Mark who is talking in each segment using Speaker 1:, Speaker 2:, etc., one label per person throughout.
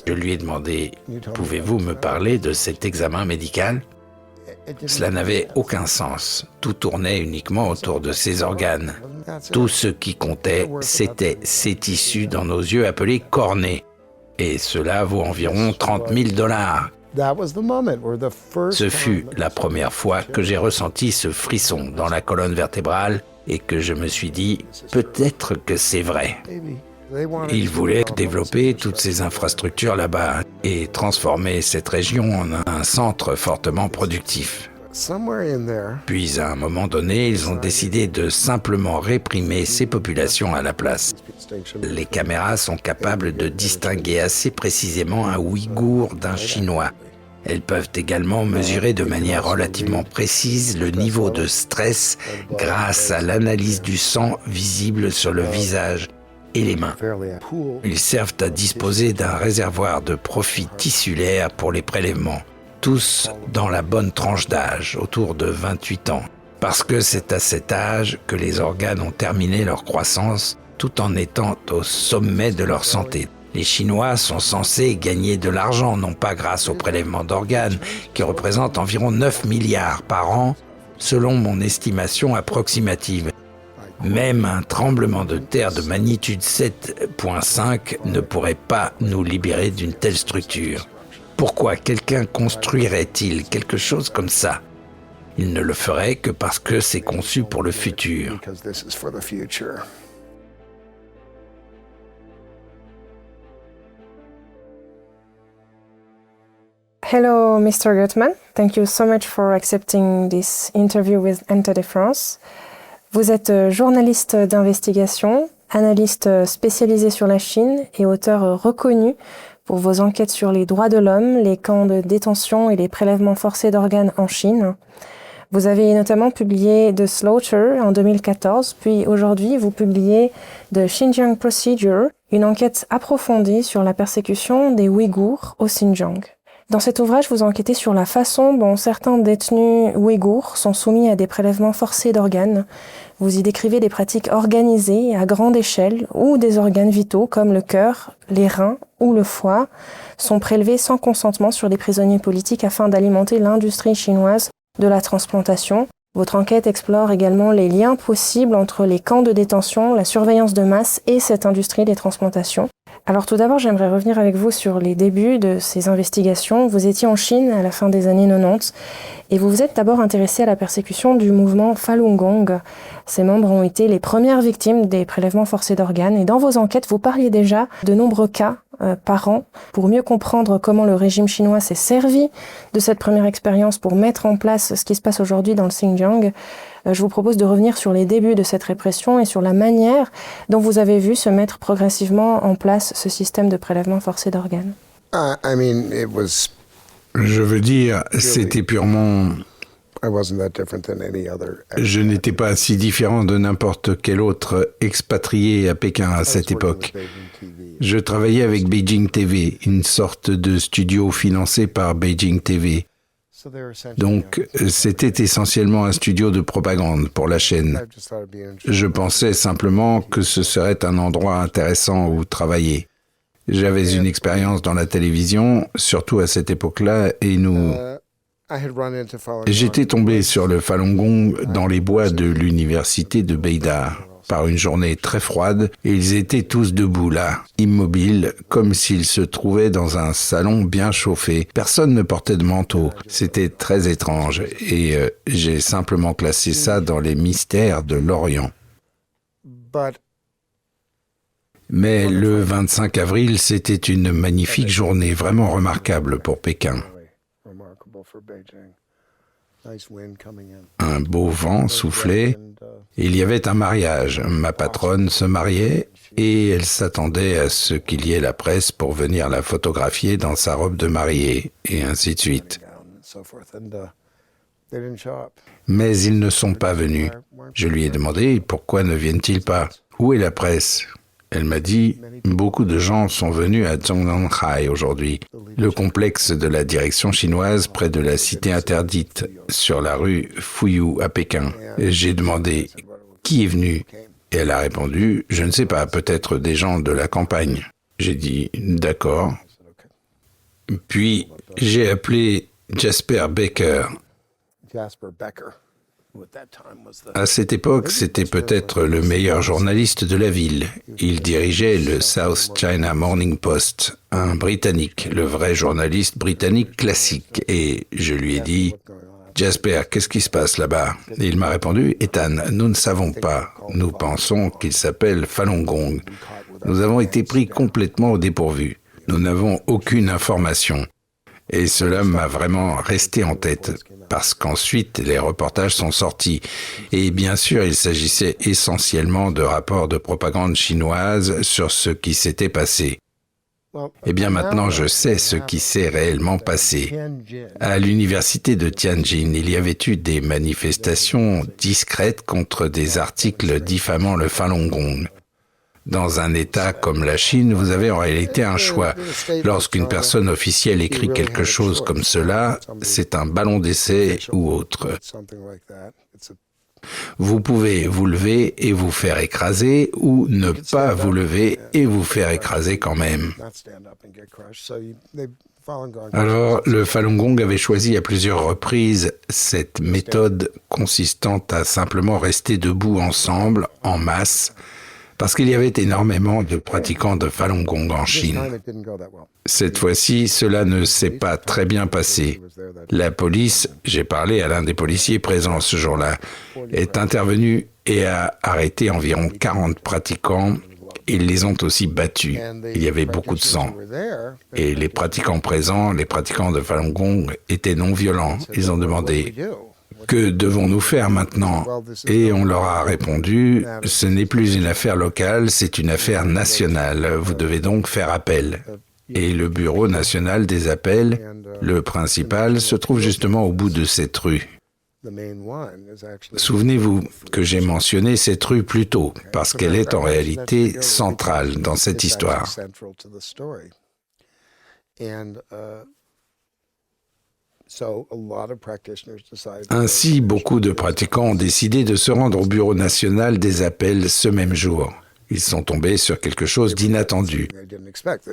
Speaker 1: Je lui ai demandé, « Pouvez-vous me parler de cet examen médical ?» Cela n'avait aucun sens. Tout tournait uniquement autour de ses organes. Tout ce qui comptait, c'était ces tissus dans nos yeux appelés cornées. Et cela vaut environ 30 000 $. Ce fut la première fois que j'ai ressenti ce frisson dans la colonne vertébrale et que je me suis dit, peut-être que c'est vrai. Ils voulaient développer toutes ces infrastructures là-bas et transformer cette région en un centre fortement productif. Puis, à un moment donné, ils ont décidé de simplement réprimer ces populations à la place. Les caméras sont capables de distinguer assez précisément un Ouïghour d'un Chinois. Elles peuvent également mesurer de manière relativement précise le niveau de stress grâce à l'analyse du sang visible sur le visage et les mains. Ils servent à disposer d'un réservoir de profit tissulaire pour les prélèvements, tous dans la bonne tranche d'âge, autour de 28 ans, parce que c'est à cet âge que les organes ont terminé leur croissance tout en étant au sommet de leur santé. Les Chinois sont censés gagner de l'argent, non pas grâce au prélèvement d'organes, qui représente environ 9 milliards par an, selon mon estimation approximative. Même un tremblement de terre de magnitude 7,5 ne pourrait pas nous libérer d'une telle structure. Pourquoi quelqu'un construirait-il quelque chose comme ça? Il ne le ferait que parce que c'est conçu pour le futur.
Speaker 2: Hello, Mr. Gutman. Thank you so much for accepting this interview with NTD France. Vous êtes journaliste d'investigation, analyste spécialisé sur la Chine et auteur reconnu pour vos enquêtes sur les droits de l'homme, les camps de détention et les prélèvements forcés d'organes en Chine. Vous avez notamment publié The Slaughter en 2014, puis aujourd'hui vous publiez The Xinjiang Procedure, une enquête approfondie sur la persécution des Ouïghours au Xinjiang. Dans cet ouvrage, vous enquêtez sur la façon dont certains détenus ouïghours sont soumis à des prélèvements forcés d'organes. Vous y décrivez des pratiques organisées à grande échelle où des organes vitaux comme le cœur, les reins ou le foie sont prélevés sans consentement sur des prisonniers politiques afin d'alimenter l'industrie chinoise de la transplantation. Votre enquête explore également les liens possibles entre les camps de détention, la surveillance de masse et cette industrie des transplantations. Alors tout d'abord, j'aimerais revenir avec vous sur les débuts de ces investigations. Vous étiez en Chine à la fin des années 90 et vous vous êtes d'abord intéressé à la persécution du mouvement Falun Gong. Ses membres ont été les premières victimes des prélèvements forcés d'organes et dans vos enquêtes, vous parliez déjà de nombreux cas par an pour mieux comprendre comment le régime chinois s'est servi de cette première expérience pour mettre en place ce qui se passe aujourd'hui dans le Xinjiang. Je vous propose de revenir sur les débuts de cette répression et sur la manière dont vous avez vu se mettre progressivement en place ce système de prélèvement forcé d'organes.
Speaker 1: Je veux dire, c'était purement... Je n'étais pas si différent de n'importe quel autre expatrié à Pékin à cette époque. Je travaillais avec Beijing TV, une sorte de studio financé par Beijing TV. Donc, c'était essentiellement un studio de propagande pour la chaîne. Je pensais simplement que ce serait un endroit intéressant où travailler. J'avais une expérience dans la télévision, surtout à cette époque-là, et j'étais tombé sur le Falun Gong dans les bois de l'université de Beida par une journée très froide et ils étaient tous debout là, immobiles, comme s'ils se trouvaient dans un salon bien chauffé. Personne ne portait de manteau. C'était très étrange et j'ai simplement classé ça dans les mystères de l'Orient. Mais le 25 avril, c'était une magnifique journée, vraiment remarquable pour Pékin. Un beau vent soufflait, et il y avait un mariage. Ma patronne se mariait et elle s'attendait à ce qu'il y ait la presse pour venir la photographier dans sa robe de mariée, et ainsi de suite. Mais ils ne sont pas venus. Je lui ai demandé pourquoi ne viennent-ils pas. Où est la presse ? Elle m'a dit, beaucoup de gens sont venus à Zhongnanhai aujourd'hui, le complexe de la direction chinoise près de la cité interdite, sur la rue Fuyu à Pékin. J'ai demandé, qui est venu ? Et elle a répondu, je ne sais pas, peut-être des gens de la campagne. J'ai dit, d'accord. Puis, j'ai appelé Jasper Becker. À cette époque, c'était peut-être le meilleur journaliste de la ville. Il dirigeait le South China Morning Post, un Britannique, le vrai journaliste britannique classique. Et je lui ai dit, « Jasper, qu'est-ce qui se passe là-bas ?» Et il m'a répondu, « Ethan, nous ne savons pas. Nous pensons qu'il s'appelle Falun Gong. Nous avons été pris complètement au dépourvu. Nous n'avons aucune information. » Et cela m'a vraiment resté en tête, parce qu'ensuite, les reportages sont sortis. Et bien sûr, il s'agissait essentiellement de rapports de propagande chinoise sur ce qui s'était passé. Eh bien maintenant, je sais ce qui s'est réellement passé. À l'université de Tianjin, il y avait eu des manifestations discrètes contre des articles diffamant le Falun Gong. Dans un État comme la Chine, vous avez en réalité un choix. Lorsqu'une personne officielle écrit quelque chose comme cela, c'est un ballon d'essai ou autre. Vous pouvez vous lever et vous faire écraser, ou ne pas vous lever et vous faire écraser quand même. Alors, le Falun Gong avait choisi à plusieurs reprises cette méthode consistant à simplement rester debout ensemble, en masse, parce qu'il y avait énormément de pratiquants de Falun Gong en Chine. Cette fois-ci, cela ne s'est pas très bien passé. La police, j'ai parlé à l'un des policiers présents ce jour-là, est intervenue et a arrêté environ 40 pratiquants. Ils les ont aussi battus. Il y avait beaucoup de sang. Et les pratiquants présents, les pratiquants de Falun Gong, étaient non violents. Ils ont demandé « Que devons-nous faire maintenant ?» Et on leur a répondu « Ce n'est plus une affaire locale, c'est une affaire nationale. Vous devez donc faire appel. » Et le bureau national des appels, le principal, se trouve justement au bout de cette rue. Souvenez-vous que j'ai mentionné cette rue plus tôt, parce qu'elle est en réalité centrale dans cette histoire. Ainsi, beaucoup de pratiquants ont décidé de se rendre au bureau national des appels ce même jour. Ils sont tombés sur quelque chose d'inattendu.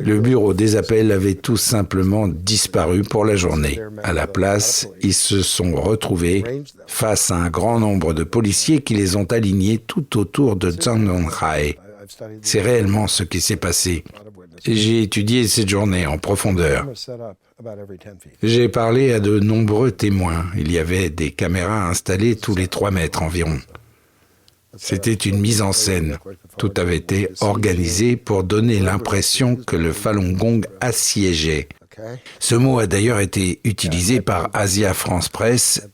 Speaker 1: Le bureau des appels avait tout simplement disparu pour la journée. À la place, ils se sont retrouvés face à un grand nombre de policiers qui les ont alignés tout autour de Zhangdonghai. C'est réellement ce qui s'est passé. J'ai étudié cette journée en profondeur. J'ai parlé à de nombreux témoins. Il y avait des caméras installées tous les 3 mètres environ. C'était une mise en scène. Tout avait été organisé pour donner l'impression que le Falun Gong assiégeait. Ce mot a d'ailleurs été utilisé par Asia France Presse.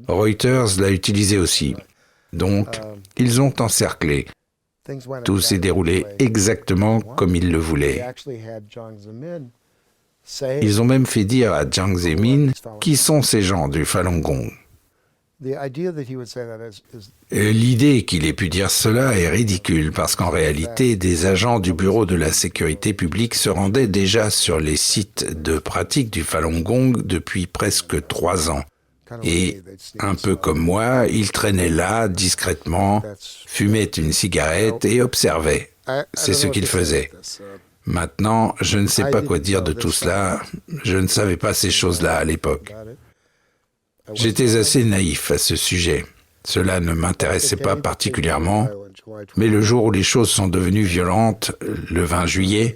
Speaker 1: Reuters l'a utilisé aussi. Donc, ils ont encerclé. Tout s'est déroulé exactement comme ils le voulaient. Ils ont même fait dire à Jiang Zemin qui sont ces gens du Falun Gong. L'idée qu'il ait pu dire cela est ridicule parce qu'en réalité, des agents du Bureau de la sécurité publique se rendaient déjà sur les sites de pratique du Falun Gong depuis presque 3 ans. Et, un peu comme moi, ils traînaient là, discrètement, fumaient une cigarette et observaient. C'est ce qu'ils faisaient. Maintenant, je ne sais pas quoi dire de tout cela. Je ne savais pas ces choses-là à l'époque. J'étais assez naïf à ce sujet. Cela ne m'intéressait pas particulièrement, mais le jour où les choses sont devenues violentes, le 20 juillet,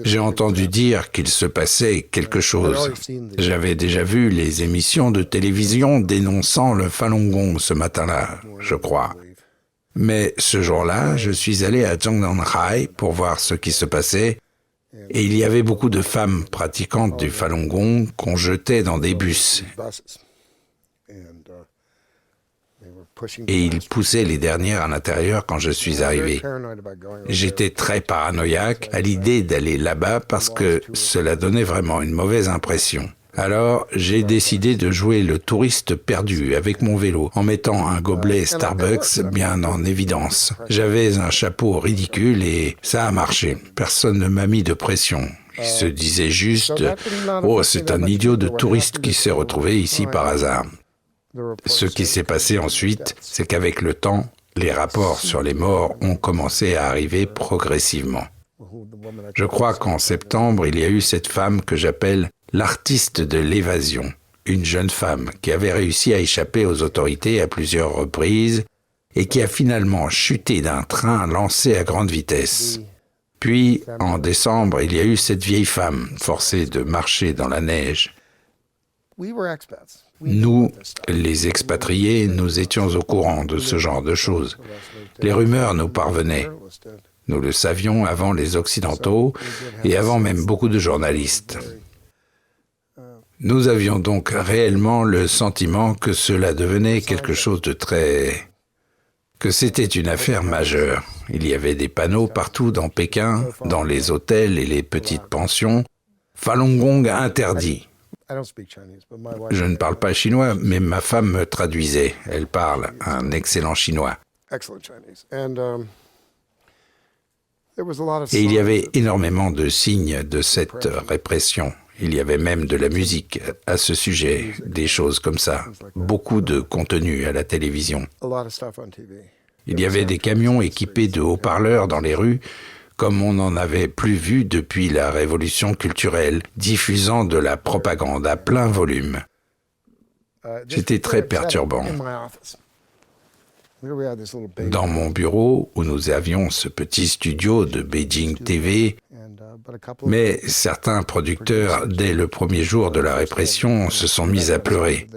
Speaker 1: j'ai entendu dire qu'il se passait quelque chose. J'avais déjà vu les émissions de télévision dénonçant le Falun Gong ce matin-là, je crois. Mais ce jour-là, je suis allé à Zhangdonghai pour voir ce qui se passait, et il y avait beaucoup de femmes pratiquantes du Falun Gong qu'on jetait dans des bus. Et ils poussaient les dernières à l'intérieur quand je suis arrivé. J'étais très paranoïaque à l'idée d'aller là-bas parce que cela donnait vraiment une mauvaise impression. Alors, j'ai décidé de jouer le touriste perdu avec mon vélo en mettant un gobelet Starbucks bien en évidence. J'avais un chapeau ridicule et ça a marché. Personne ne m'a mis de pression. Il se disait juste « Oh, c'est un idiot de touriste qui s'est retrouvé ici par hasard ». Ce qui s'est passé ensuite, c'est qu'avec le temps, les rapports sur les morts ont commencé à arriver progressivement. Je crois qu'en septembre, il y a eu cette femme que j'appelle l'artiste de l'évasion, une jeune femme qui avait réussi à échapper aux autorités à plusieurs reprises et qui a finalement chuté d'un train lancé à grande vitesse. Puis, en décembre, il y a eu cette vieille femme forcée de marcher dans la neige. Nous, les expatriés, nous étions au courant de ce genre de choses. Les rumeurs nous parvenaient. Nous le savions avant les Occidentaux et avant même beaucoup de journalistes. Nous avions donc réellement le sentiment que cela devenait quelque chose de que c'était une affaire majeure. Il y avait des panneaux partout dans Pékin, dans les hôtels et les petites pensions. Falun Gong interdit. Je ne parle pas chinois, mais ma femme me traduisait. Elle parle un excellent chinois. Et il y avait énormément de signes de cette répression. Il y avait même de la musique à ce sujet, des choses comme ça. Beaucoup de contenu à la télévision. Il y avait des camions équipés de haut-parleurs dans les rues, comme on n'en avait plus vu depuis la révolution culturelle, diffusant de la propagande à plein volume. C'était très perturbant. Dans mon bureau, où nous avions ce petit studio de Beijing TV, mais certains producteurs, dès le premier jour de la répression, se sont mis à pleurer.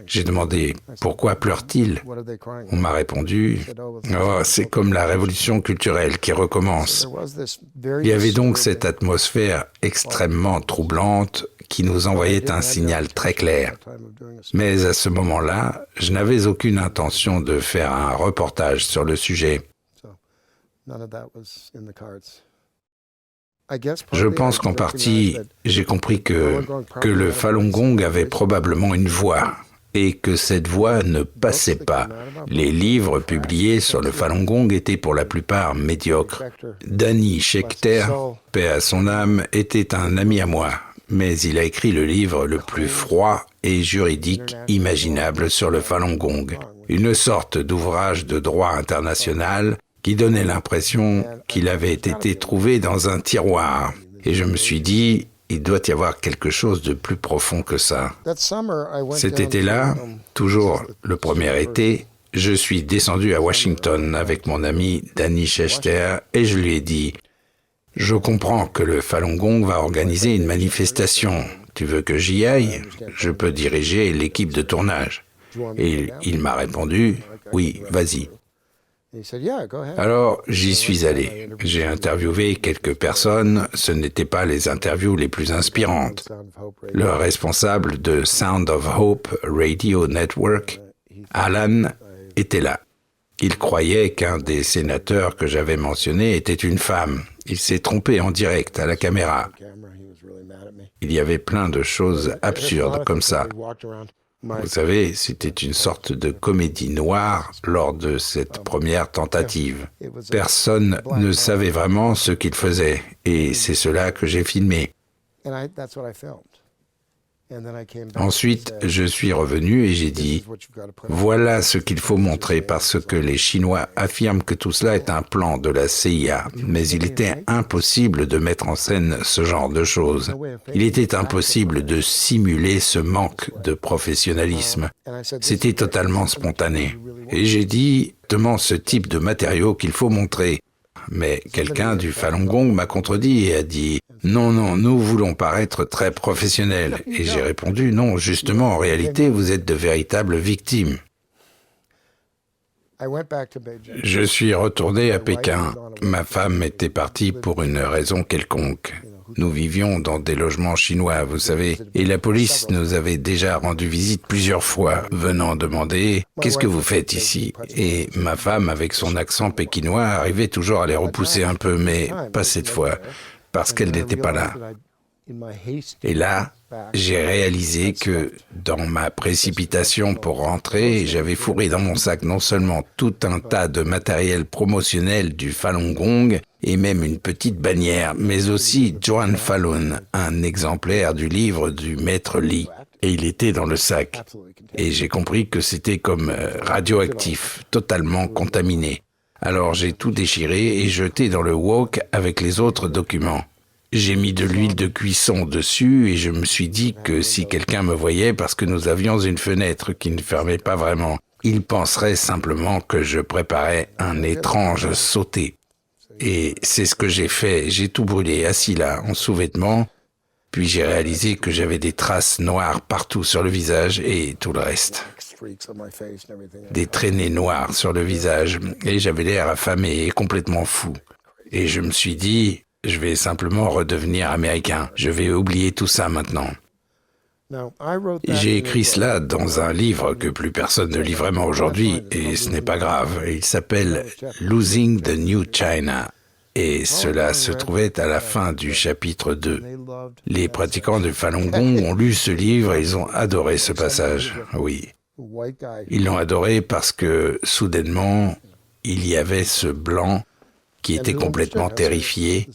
Speaker 1: J'ai demandé « Pourquoi pleurent-ils » On m'a répondu « Oh, c'est comme la révolution culturelle qui recommence ». Il y avait donc cette atmosphère extrêmement troublante qui nous envoyait un signal très clair. Mais à ce moment-là, je n'avais aucune intention de faire un reportage sur le sujet. Je pense qu'en partie, j'ai compris que le Falun Gong avait probablement une voix et que cette voix ne passait pas. Les livres publiés sur le Falun Gong étaient pour la plupart médiocres. Danny Schechter, paix à son âme, était un ami à moi, mais il a écrit le livre le plus froid et juridique imaginable sur le Falun Gong, une sorte d'ouvrage de droit international qui donnait l'impression qu'il avait été trouvé dans un tiroir. Et je me suis dit, il doit y avoir quelque chose de plus profond que ça. Cet été-là, toujours le premier été, je suis descendu à Washington avec mon ami Danny Schechter et je lui ai dit « Je comprends que le Falun Gong va organiser une manifestation. Tu veux que j'y aille? Je peux diriger l'équipe de tournage. » Et il m'a répondu « Oui, vas-y. » Alors, j'y suis allé. J'ai interviewé quelques personnes. Ce n'étaient pas les interviews les plus inspirantes. Le responsable de Sound of Hope Radio Network, Alan, était là. Il croyait qu'un des sénateurs que j'avais mentionné était une femme. Il s'est trompé en direct à la caméra. Il y avait plein de choses absurdes comme ça. Vous savez, c'était une sorte de comédie noire lors de cette première tentative. Personne ne savait vraiment ce qu'il faisait, et c'est cela que j'ai filmé. Ensuite, je suis revenu et j'ai dit « Voilà ce qu'il faut montrer parce que les Chinois affirment que tout cela est un plan de la CIA, mais il était impossible de mettre en scène ce genre de choses. Il était impossible de simuler ce manque de professionnalisme. C'était totalement spontané. Et j'ai dit « Demande ce type de matériau qu'il faut montrer. » Mais quelqu'un du Falun Gong m'a contredit et a dit « Non, nous voulons paraître très professionnels. » Et j'ai répondu « Non, justement, en réalité, vous êtes de véritables victimes. » Je suis retourné à Pékin. Ma femme était partie pour une raison quelconque. Nous vivions dans des logements chinois, vous savez, et la police nous avait déjà rendu visite plusieurs fois, venant demander « Qu'est-ce que vous faites ici ?» Et ma femme, avec son accent pékinois, arrivait toujours à les repousser un peu, mais pas cette fois, parce qu'elle n'était pas là. Et là, j'ai réalisé que, dans ma précipitation pour rentrer, j'avais fourré dans mon sac non seulement tout un tas de matériel promotionnel du Falun Gong, et même une petite bannière, mais aussi Joan Falun, un exemplaire du livre du maître Li. Et il était dans le sac. Et j'ai compris que c'était comme radioactif, totalement contaminé. Alors j'ai tout déchiré et jeté dans le wok avec les autres documents. J'ai mis de l'huile de cuisson dessus et je me suis dit que si quelqu'un me voyait, parce que nous avions une fenêtre qui ne fermait pas vraiment, il penserait simplement que je préparais un étrange sauté. Et c'est ce que j'ai fait. J'ai tout brûlé, assis là, en sous-vêtements. Puis j'ai réalisé que j'avais des traces noires partout sur le visage et tout le reste. Des traînées noires sur le visage. Et j'avais l'air affamé et complètement fou. Et je me suis dit, je vais simplement redevenir américain. Je vais oublier tout ça maintenant. J'ai écrit cela dans un livre que plus personne ne lit vraiment aujourd'hui, et ce n'est pas grave. Il s'appelle « Losing the New China ». Et cela se trouvait à la fin du chapitre 2. Les pratiquants de Falun Gong ont lu ce livre et ils ont adoré ce passage, oui. Ils l'ont adoré parce que, soudainement, il y avait ce blanc qui était complètement terrifié.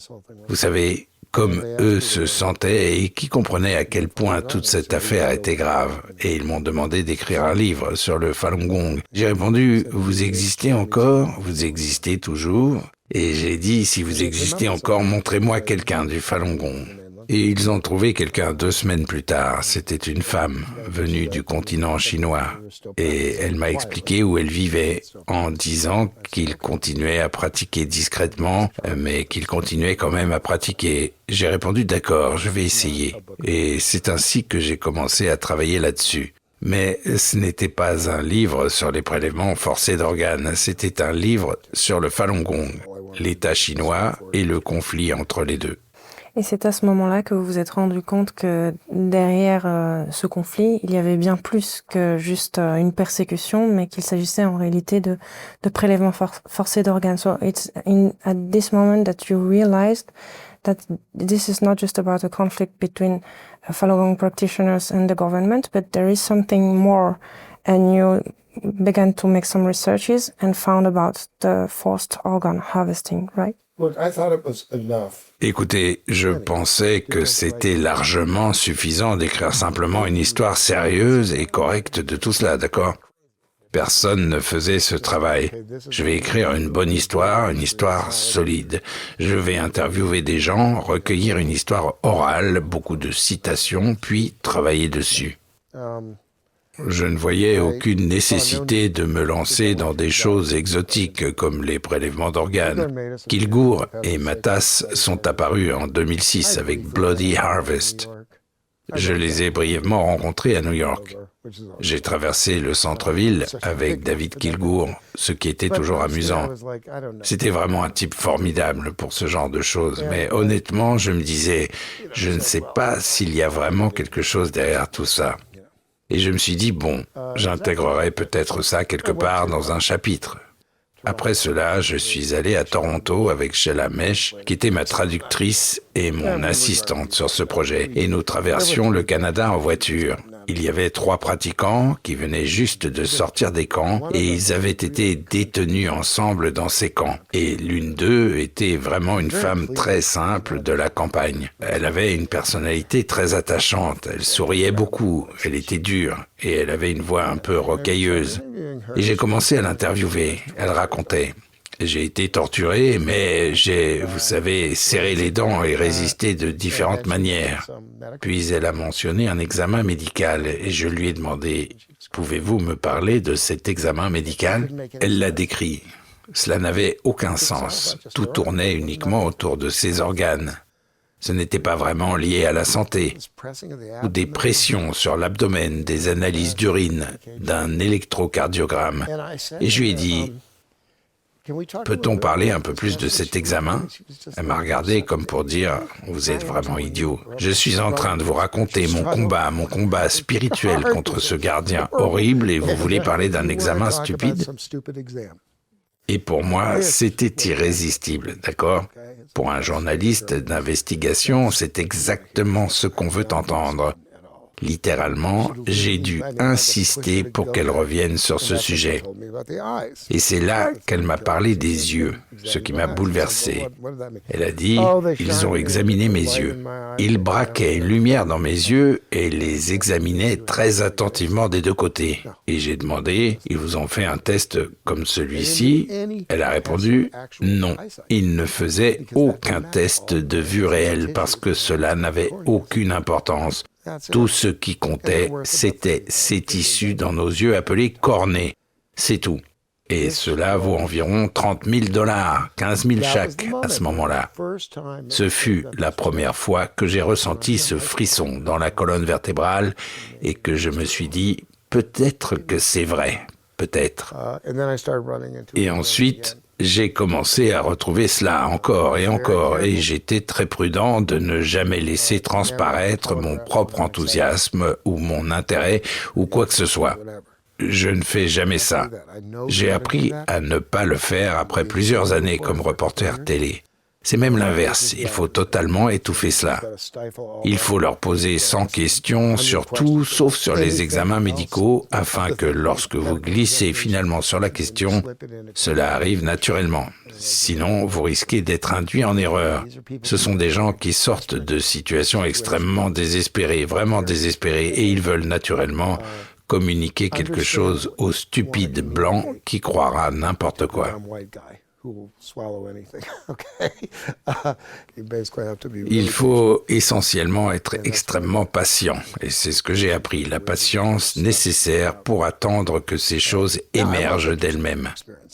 Speaker 1: Vous savez, comme eux se sentaient et qui comprenaient à quel point toute cette affaire était grave. Et ils m'ont demandé d'écrire un livre sur le Falun Gong. J'ai répondu, vous existez encore? Vous existez toujours? Et j'ai dit, si vous existez encore, montrez-moi quelqu'un du Falun Gong. Et ils ont trouvé quelqu'un 2 semaines plus tard. C'était une femme venue du continent chinois. Et elle m'a expliqué où elle vivait en disant qu'il continuait à pratiquer discrètement, mais qu'il continuait quand même à pratiquer. J'ai répondu d'accord, je vais essayer. Et c'est ainsi que j'ai commencé à travailler là-dessus. Mais ce n'était pas un livre sur les prélèvements forcés d'organes, c'était un livre sur le Falun Gong, l'État chinois et le conflit entre les deux.
Speaker 2: Et c'est à ce moment-là que vous vous êtes rendu compte que derrière ce conflit, il y avait bien plus que juste une persécution, mais qu'il s'agissait en réalité de prélèvements forcés d'organes. So it's at this moment that you realized that this is not just about a conflict between Falun Gong practitioners and the government, but there is something more, and you began to make some researches and found about the forced organ harvesting, right?
Speaker 1: Écoutez, je pensais que c'était largement suffisant d'écrire simplement une histoire sérieuse et correcte de tout cela, d'accord? Personne ne faisait ce travail. Je vais écrire une bonne histoire, une histoire solide. Je vais interviewer des gens, recueillir une histoire orale, beaucoup de citations, puis travailler dessus. Je ne voyais aucune nécessité de me lancer dans des choses exotiques comme les prélèvements d'organes. Kilgour et Matas sont apparus en 2006 avec Bloody Harvest. Je les ai brièvement rencontrés à New York. J'ai traversé le centre-ville avec David Kilgour, ce qui était toujours amusant. C'était vraiment un type formidable pour ce genre de choses, mais honnêtement, je me disais, je ne sais pas s'il y a vraiment quelque chose derrière tout ça. Et je me suis dit, bon, j'intégrerai peut-être ça quelque part dans un chapitre. Après cela, je suis allé à Toronto avec Sheila Mesh, qui était ma traductrice et mon assistante sur ce projet. Et nous traversions le Canada en voiture. Il y avait 3 pratiquants qui venaient juste de sortir des camps et ils avaient été détenus ensemble dans ces camps. Et l'une d'eux était vraiment une femme très simple de la campagne. Elle avait une personnalité très attachante, elle souriait beaucoup, elle était dure et elle avait une voix un peu rocailleuse. Et j'ai commencé à l'interviewer, elle racontait. J'ai été torturé, mais j'ai, vous savez, serré les dents et résisté de différentes manières. Puis elle a mentionné un examen médical et je lui ai demandé « Pouvez-vous me parler de cet examen médical ?» Elle l'a décrit. Cela n'avait aucun sens. Tout tournait uniquement autour de ses organes. Ce n'était pas vraiment lié à la santé. Ou des pressions sur l'abdomen, des analyses d'urine, d'un électrocardiogramme. Et je lui ai dit « Peut-on parler un peu plus de cet examen ?» Elle m'a regardé comme pour dire « Vous êtes vraiment idiot. Je suis en train de vous raconter mon combat spirituel contre ce gardien horrible et vous voulez parler d'un examen stupide ?» Et pour moi, c'était irrésistible, d'accord? Pour un journaliste d'investigation, c'est exactement ce qu'on veut entendre. Littéralement, j'ai dû insister pour qu'elle revienne sur ce sujet. Et c'est là qu'elle m'a parlé des yeux, ce qui m'a bouleversé. Elle a dit, ils ont examiné mes yeux. Ils braquaient une lumière dans mes yeux et les examinaient très attentivement des deux côtés. Et j'ai demandé, ils vous ont fait un test comme celui-ci? Elle a répondu, non. Ils ne faisaient aucun test de vue réelle parce que cela n'avait aucune importance. Tout ce qui comptait, c'était ces tissus dans nos yeux appelés cornées. C'est tout. Et cela vaut environ $30,000, 15 000 chaque à ce moment-là. Ce fut la première fois que j'ai ressenti ce frisson dans la colonne vertébrale et que je me suis dit, peut-être que c'est vrai, peut-être. Et ensuite, j'ai commencé à retrouver cela encore et j'étais très prudent de ne jamais laisser transparaître mon propre enthousiasme ou mon intérêt ou quoi que ce soit. Je ne fais jamais ça. J'ai appris à ne pas le faire après plusieurs années comme reporter télé. C'est même l'inverse, il faut totalement étouffer cela. Il faut leur poser 100 questions sur tout, sauf sur les examens médicaux, afin que lorsque vous glissez finalement sur la question, cela arrive naturellement. Sinon, vous risquez d'être induit en erreur. Ce sont des gens qui sortent de situations extrêmement désespérées, vraiment désespérées, et ils veulent naturellement communiquer quelque chose au stupide blanc qui croira n'importe quoi. Il faut essentiellement être extrêmement patient, et c'est ce que j'ai appris, la patience nécessaire pour attendre que ces choses émergent d'elles-mêmes.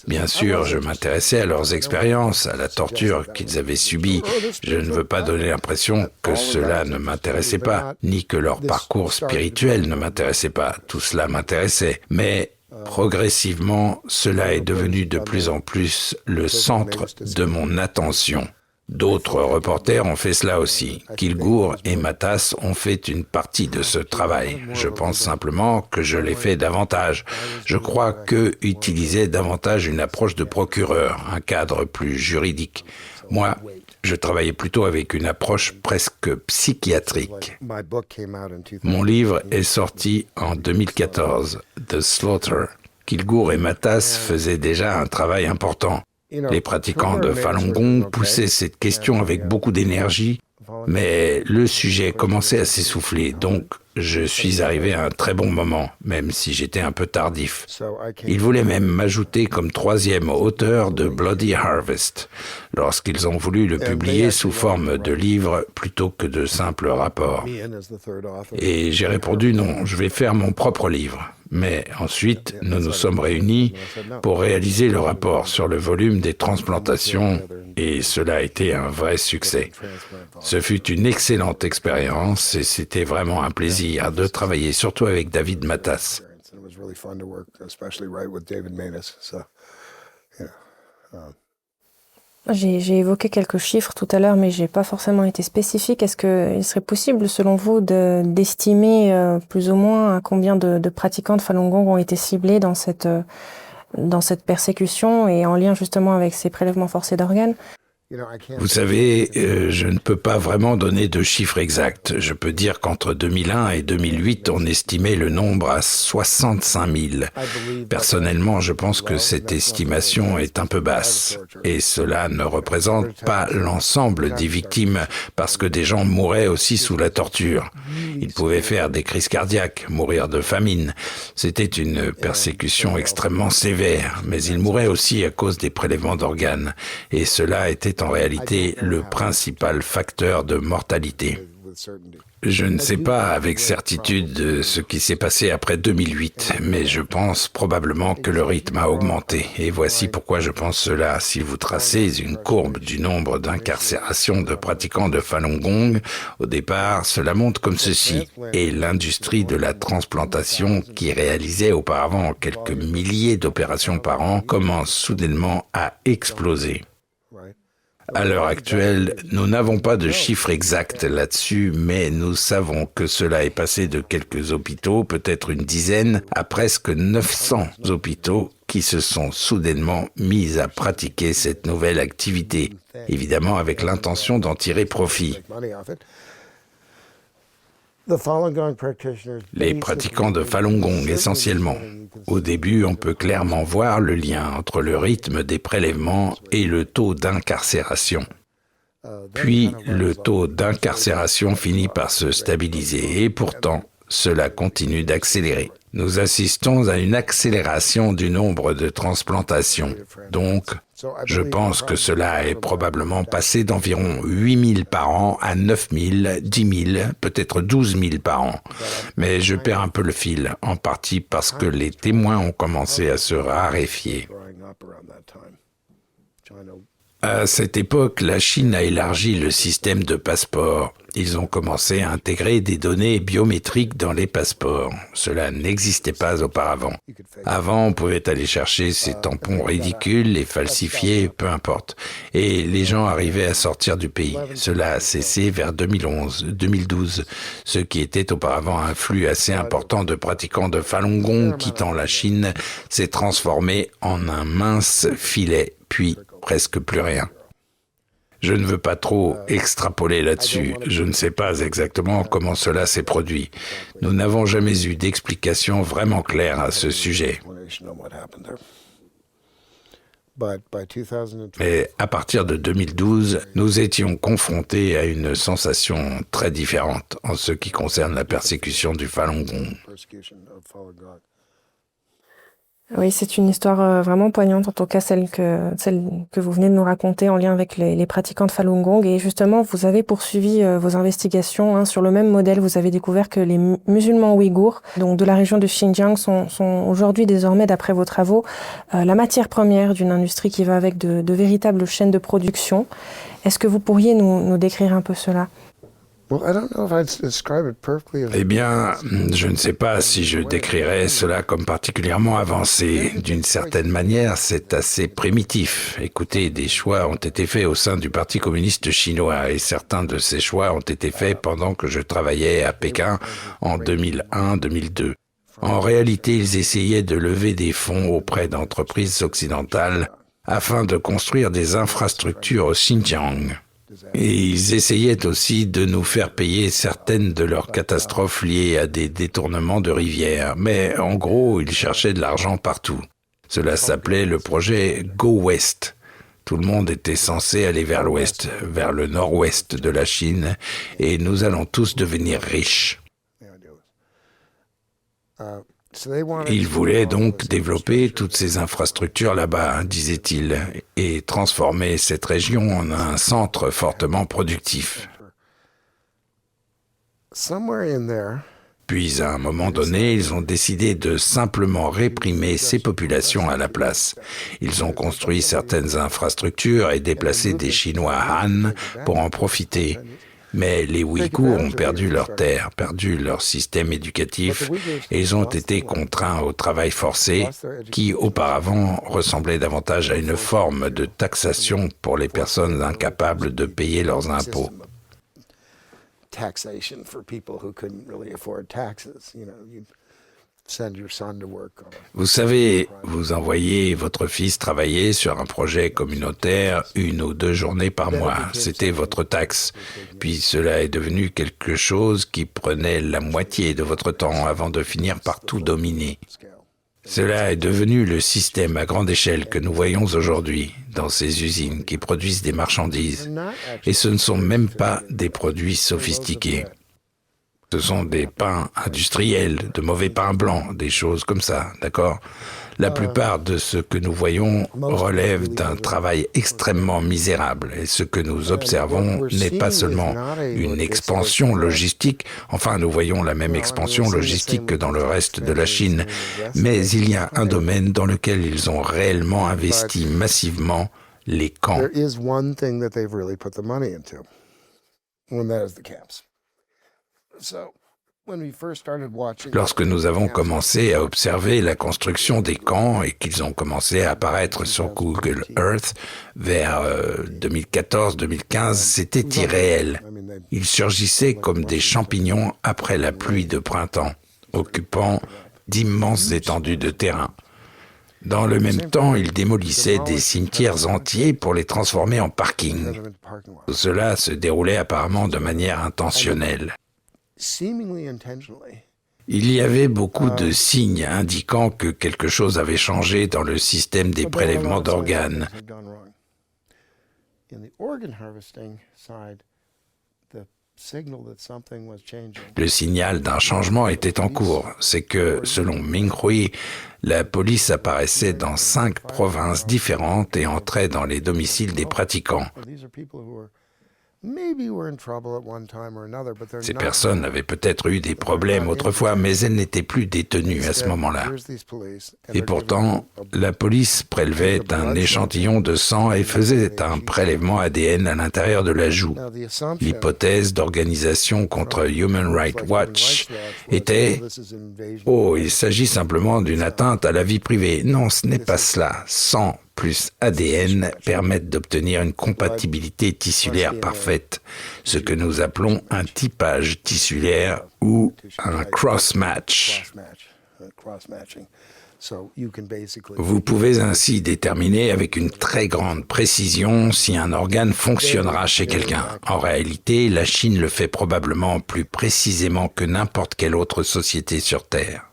Speaker 1: Bien sûr, je m'intéressais à leurs expériences, à la torture qu'ils avaient subie. Je ne veux pas donner l'impression que cela ne m'intéressait pas, ni que leur parcours spirituel ne m'intéressait pas. Tout cela m'intéressait, mais progressivement, cela est devenu de plus en plus le centre de mon attention. D'autres reporters ont fait cela aussi. Kilgour et Matas ont fait une partie de ce travail. Je pense simplement que je l'ai fait davantage. Je crois qu'eux utilisaient davantage une approche de procureur, un cadre plus juridique. Moi, je travaillais plutôt avec une approche presque psychiatrique. Mon livre est sorti en 2014, The Slaughter. Kilgour et Matas faisaient déjà un travail important. Les pratiquants de Falun Gong poussaient cette question avec beaucoup d'énergie, mais le sujet commençait à s'essouffler, donc je suis arrivé à un très bon moment, même si j'étais un peu tardif. Ils voulaient même m'ajouter comme troisième auteur de Bloody Harvest, lorsqu'ils ont voulu le publier sous forme de livre plutôt que de simples rapports. Et j'ai répondu non, je vais faire mon propre livre. Mais ensuite, nous nous sommes réunis pour réaliser le rapport sur le volume des transplantations et cela a été un vrai succès. Ce fut une excellente expérience et c'était vraiment un plaisir de travailler, surtout avec David Matas.
Speaker 2: J'ai évoqué quelques chiffres tout à l'heure, mais j'ai pas forcément été spécifique. Est-ce qu'il serait possible, selon vous, d'estimer plus ou moins à combien de pratiquants de Falun Gong ont été ciblés dans cette persécution et en lien justement avec ces prélèvements forcés d'organes?
Speaker 1: Vous savez, je ne peux pas vraiment donner de chiffres exacts. Je peux dire qu'entre 2001 et 2008, on estimait le nombre à 65 000. Personnellement, je pense que cette estimation est un peu basse. Et cela ne représente pas l'ensemble des victimes, parce que des gens mouraient aussi sous la torture. Ils pouvaient faire des crises cardiaques, mourir de famine. C'était une persécution extrêmement sévère, mais ils mouraient aussi à cause des prélèvements d'organes. Et cela était en réalité le principal facteur de mortalité. Je ne sais pas avec certitude ce qui s'est passé après 2008, mais je pense probablement que le rythme a augmenté. Et voici pourquoi je pense cela. Si vous tracez une courbe du nombre d'incarcérations de pratiquants de Falun Gong, au départ, cela monte comme ceci. Et l'industrie de la transplantation, qui réalisait auparavant quelques milliers d'opérations par an, commence soudainement à exploser. À l'heure actuelle, nous n'avons pas de chiffres exacts là-dessus, mais nous savons que cela est passé de quelques hôpitaux, peut-être une dizaine, à presque 900 hôpitaux qui se sont soudainement mis à pratiquer cette nouvelle activité, évidemment avec l'intention d'en tirer profit. Les pratiquants de Falun Gong essentiellement. Au début, on peut clairement voir le lien entre le rythme des prélèvements et le taux d'incarcération. Puis, le taux d'incarcération finit par se stabiliser et pourtant, cela continue d'accélérer. Nous assistons à une accélération du nombre de transplantations. Donc, je pense que cela est probablement passé d'environ 8 000 par an à 9 000, 10 000, peut-être 12 000 par an. Mais je perds un peu le fil, en partie parce que les témoins ont commencé à se raréfier. À cette époque, la Chine a élargi le système de passeports. Ils ont commencé à intégrer des données biométriques dans les passeports. Cela n'existait pas auparavant. Avant, on pouvait aller chercher ces tampons ridicules, les falsifier, peu importe. Et les gens arrivaient à sortir du pays. Cela a cessé vers 2011, 2012, ce qui était auparavant un flux assez important de pratiquants de Falun Gong quittant la Chine s'est transformé en un mince filet, puis presque plus rien. Je ne veux pas trop extrapoler là-dessus. Je ne sais pas exactement comment cela s'est produit. Nous n'avons jamais eu d'explication vraiment claire à ce sujet. Mais à partir de 2012, nous étions confrontés à une sensation très différente en ce qui concerne la persécution du Falun Gong.
Speaker 2: Oui, c'est une histoire vraiment poignante, en tout cas celle que vous venez de nous raconter en lien avec les pratiquants de Falun Gong. Et justement, vous avez poursuivi vos investigations sur le même modèle. Vous avez découvert que les musulmans ouïghours, donc de la région de Xinjiang, sont aujourd'hui désormais, d'après vos travaux, la matière première d'une industrie qui va avec de véritables chaînes de production. Est-ce que vous pourriez nous décrire un peu cela ?
Speaker 1: Eh bien, je ne sais pas si je décrirais cela comme particulièrement avancé. D'une certaine manière, c'est assez primitif. Écoutez, des choix ont été faits au sein du Parti communiste chinois et certains de ces choix ont été faits pendant que je travaillais à Pékin en 2001-2002. En réalité, ils essayaient de lever des fonds auprès d'entreprises occidentales afin de construire des infrastructures au Xinjiang. Et ils essayaient aussi de nous faire payer certaines de leurs catastrophes liées à des détournements de rivières. Mais en gros, ils cherchaient de l'argent partout. Cela s'appelait le projet Go West. Tout le monde était censé aller vers l'ouest, vers le nord-ouest de la Chine, et nous allons tous devenir riches. Ils voulaient donc développer toutes ces infrastructures là-bas, disait-il, et transformer cette région en un centre fortement productif. Puis, à un moment donné, ils ont décidé de simplement réprimer ces populations à la place. Ils ont construit certaines infrastructures et déplacé des Chinois Han pour en profiter. Mais les Ouïghours ont perdu leurs terres, perdu leur système éducatif et ils ont été contraints au travail forcé qui, auparavant, ressemblait davantage à une forme de taxation pour les personnes incapables de payer leurs impôts. Vous savez, vous envoyez votre fils travailler sur un projet communautaire 1 ou 2 journées par mois. C'était votre taxe. Puis cela est devenu quelque chose qui prenait la moitié de votre temps avant de finir par tout dominer. Cela est devenu le système à grande échelle que nous voyons aujourd'hui dans ces usines qui produisent des marchandises. Et ce ne sont même pas des produits sophistiqués. Ce sont des pains industriels, de mauvais pains blancs, des choses comme ça, d'accord ? La plupart de ce que nous voyons relève d'un travail extrêmement misérable. Et ce que nous observons n'est pas seulement une expansion logistique, enfin nous voyons la même expansion logistique que dans le reste de la Chine, mais il y a un domaine dans lequel ils ont réellement investi massivement, les camps. Lorsque nous avons commencé à observer la construction des camps et qu'ils ont commencé à apparaître sur Google Earth vers 2014-2015, c'était irréel. Ils surgissaient comme des champignons après la pluie de printemps, occupant d'immenses étendues de terrain. Dans le même temps, ils démolissaient des cimetières entiers pour les transformer en parking. Tout cela se déroulait apparemment de manière intentionnelle. Il y avait beaucoup de signes indiquant que quelque chose avait changé dans le système des prélèvements d'organes. Le signal d'un changement était en cours. C'est que, selon Ming Hui, la police apparaissait dans 5 provinces différentes et entrait dans les domiciles des pratiquants. Ces personnes avaient peut-être eu des problèmes autrefois, mais elles n'étaient plus détenues à ce moment-là. Et pourtant, la police prélevait un échantillon de sang et faisait un prélèvement ADN à l'intérieur de la joue. L'hypothèse d'Organisation contre Human Rights Watch était « Oh, il s'agit simplement d'une atteinte à la vie privée. » Non, ce n'est pas cela. Sang plus ADN permettent d'obtenir une compatibilité tissulaire parfaite, ce que nous appelons un typage tissulaire ou un cross-match. Vous pouvez ainsi déterminer avec une très grande précision si un organe fonctionnera chez quelqu'un. En réalité, la Chine le fait probablement plus précisément que n'importe quelle autre société sur Terre.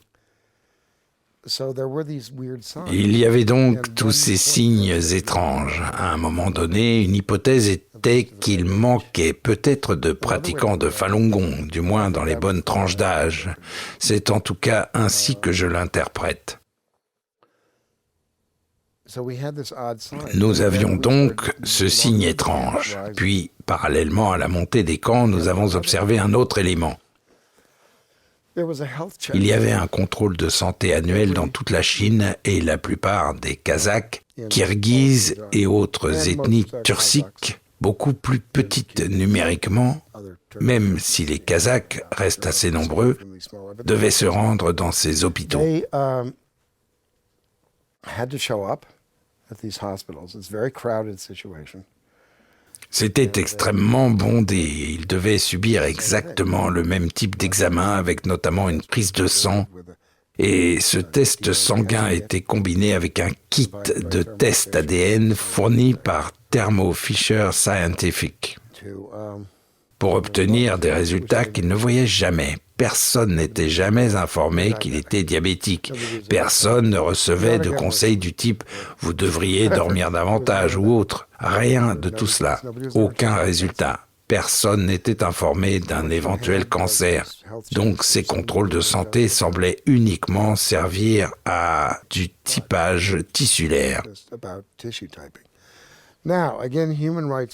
Speaker 1: Il y avait donc tous ces signes étranges. À un moment donné, une hypothèse était qu'il manquait peut-être de pratiquants de Falun Gong, du moins dans les bonnes tranches d'âge. C'est en tout cas ainsi que je l'interprète. Nous avions donc ce signe étrange. Puis, parallèlement à la montée des camps, nous avons observé un autre élément. Il y avait un contrôle de santé annuel dans toute la Chine et la plupart des Kazakhs, Kirghizes et autres ethnies turciques, beaucoup plus petites numériquement, même si les Kazakhs restent assez nombreux, devaient se rendre dans ces hôpitaux. C'était extrêmement bondé et ils devaient subir exactement le même type d'examen avec notamment une prise de sang. Et ce test sanguin était combiné avec un kit de test ADN fourni par Thermo Fisher Scientific pour obtenir des résultats qu'ils ne voyaient jamais. Personne n'était jamais informé qu'il était diabétique. Personne ne recevait de conseils du type « vous devriez dormir davantage » ou autre. Rien de tout cela. Aucun résultat. Personne n'était informé d'un éventuel cancer. Donc ces contrôles de santé semblaient uniquement servir à du typage tissulaire.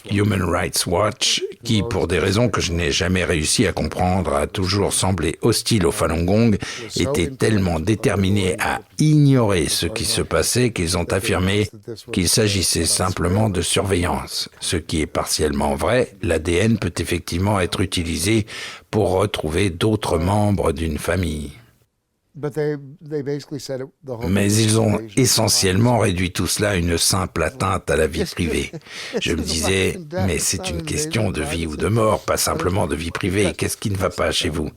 Speaker 1: Human Rights Watch, qui, pour des raisons que je n'ai jamais réussi à comprendre, a toujours semblé hostile au Falun Gong, était tellement déterminé à ignorer ce qui se passait qu'ils ont affirmé qu'il s'agissait simplement de surveillance. Ce qui est partiellement vrai, l'ADN peut effectivement être utilisé pour retrouver d'autres membres d'une famille. Mais ils ont essentiellement réduit tout cela à une simple atteinte à la vie privée. Je me disais, mais c'est une question de vie ou de mort, pas simplement de vie privée. Qu'est-ce qui ne va pas chez vous ?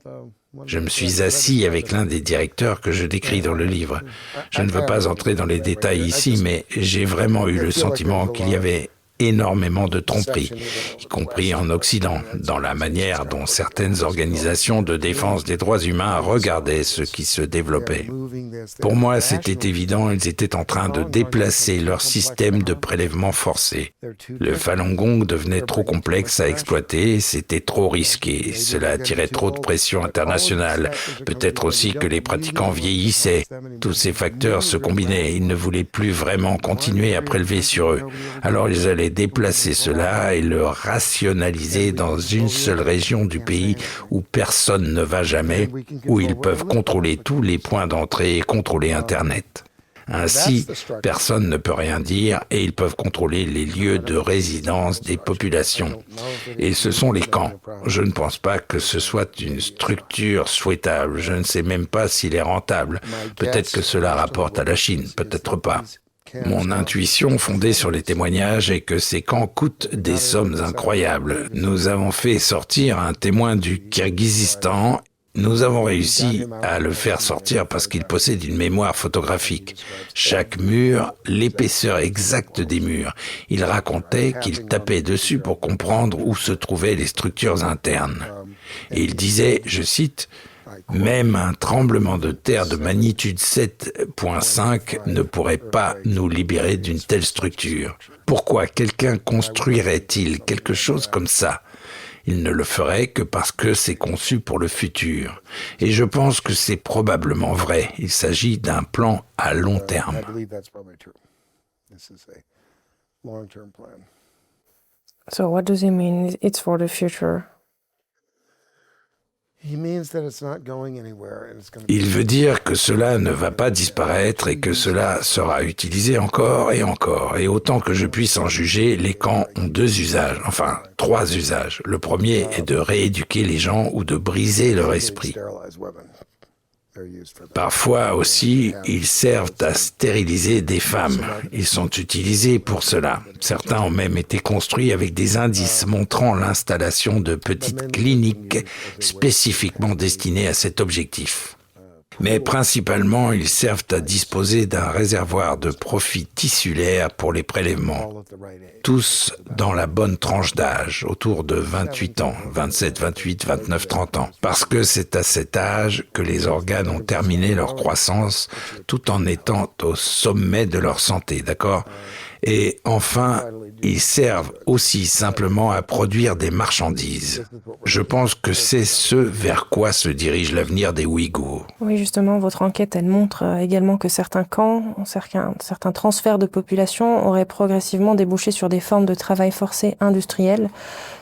Speaker 1: Je me suis assis avec l'un des directeurs que je décris dans le livre. Je ne veux pas entrer dans les détails ici, mais j'ai vraiment eu le sentiment qu'il y avait énormément de tromperies, y compris en Occident, dans la manière dont certaines organisations de défense des droits humains regardaient ce qui se développait. Pour moi, c'était évident, ils étaient en train de déplacer leur système de prélèvement forcé. Le Falun Gong devenait trop complexe à exploiter, c'était trop risqué, cela attirait trop de pression internationale, peut-être aussi que les pratiquants vieillissaient. Tous ces facteurs se combinaient, ils ne voulaient plus vraiment continuer à prélever sur eux. Alors ils allaient déplacer cela et le rationaliser dans une seule région du pays où personne ne va jamais, où ils peuvent contrôler tous les points d'entrée et contrôler Internet. Ainsi, personne ne peut rien dire et ils peuvent contrôler les lieux de résidence des populations. Et ce sont les camps. Je ne pense pas que ce soit une structure souhaitable. Je ne sais même pas s'il est rentable. Peut-être que cela rapporte à la Chine, peut-être pas. Mon intuition fondée sur les témoignages est que ces camps coûtent des sommes incroyables. Nous avons fait sortir un témoin du Kirghizistan. Nous avons réussi à le faire sortir parce qu'il possède une mémoire photographique. Chaque mur, l'épaisseur exacte des murs. Il racontait qu'il tapait dessus pour comprendre où se trouvaient les structures internes. Et il disait, je cite, « Même un tremblement de terre de magnitude 7,5 ne pourrait pas nous libérer d'une telle structure. Pourquoi quelqu'un construirait-il quelque chose comme ça ? Il ne le ferait que parce que c'est conçu pour le futur. Et je pense que c'est probablement vrai. Il s'agit d'un plan à long terme. »
Speaker 2: So what does he mean? It's for the future.
Speaker 1: Il veut dire que cela ne va pas disparaître et que cela sera utilisé encore et encore. Et autant que je puisse en juger, les camps ont 2 usages, enfin 3 usages. Le premier est de rééduquer les gens ou de briser leur esprit. Parfois aussi, ils servent à stériliser des femmes. Ils sont utilisés pour cela. Certains ont même été construits avec des indices montrant l'installation de petites cliniques spécifiquement destinées à cet objectif. Mais principalement, ils servent à disposer d'un réservoir de profit tissulaire pour les prélèvements. Tous dans la bonne tranche d'âge, autour de 28 ans, 27, 28, 29, 30 ans. Parce que c'est à cet âge que les organes ont terminé leur croissance tout en étant au sommet de leur santé, d'accord ? Et enfin, ils servent aussi simplement à produire des marchandises. Je pense que c'est ce vers quoi se dirige l'avenir des Ouïghours.
Speaker 2: Oui, justement, votre enquête, elle montre également que certains camps, certains transferts de population auraient progressivement débouché sur des formes de travail forcé industriel.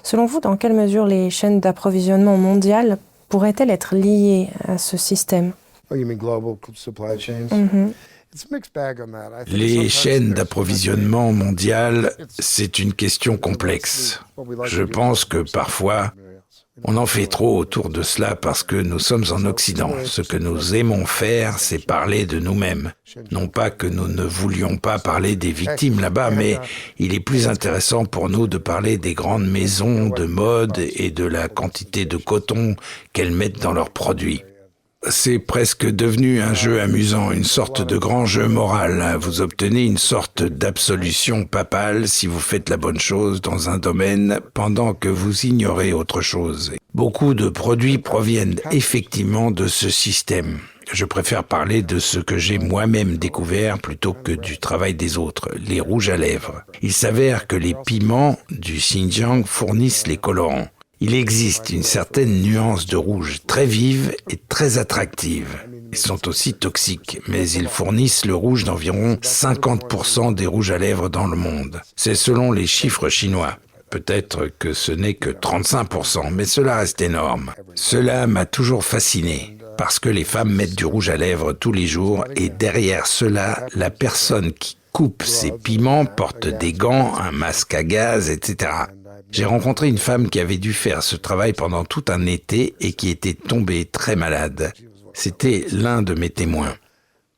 Speaker 2: Selon vous, dans quelle mesure les chaînes d'approvisionnement mondiales pourraient-elles être liées à ce système ?
Speaker 1: Les chaînes d'approvisionnement mondiales, c'est une question complexe. Je pense que parfois, on en fait trop autour de cela parce que nous sommes en Occident. Ce que nous aimons faire, c'est parler de nous-mêmes. Non pas que nous ne voulions pas parler des victimes là-bas, mais il est plus intéressant pour nous de parler des grandes maisons de mode et de la quantité de coton qu'elles mettent dans leurs produits. C'est presque devenu un jeu amusant, une sorte de grand jeu moral. Vous obtenez une sorte d'absolution papale si vous faites la bonne chose dans un domaine pendant que vous ignorez autre chose. Beaucoup de produits proviennent effectivement de ce système. Je préfère parler de ce que j'ai moi-même découvert plutôt que du travail des autres, les rouges à lèvres. Il s'avère que les piments du Xinjiang fournissent les colorants. Il existe une certaine nuance de rouge très vive et très attractive. Ils sont aussi toxiques, mais ils fournissent le rouge d'environ 50% des rouges à lèvres dans le monde. C'est selon les chiffres chinois. Peut-être que ce n'est que 35%, mais cela reste énorme. Cela m'a toujours fasciné, parce que les femmes mettent du rouge à lèvres tous les jours et derrière cela, la personne qui coupe ces piments porte des gants, un masque à gaz, etc. J'ai rencontré une femme qui avait dû faire ce travail pendant tout un été et qui était tombée très malade. C'était l'un de mes témoins.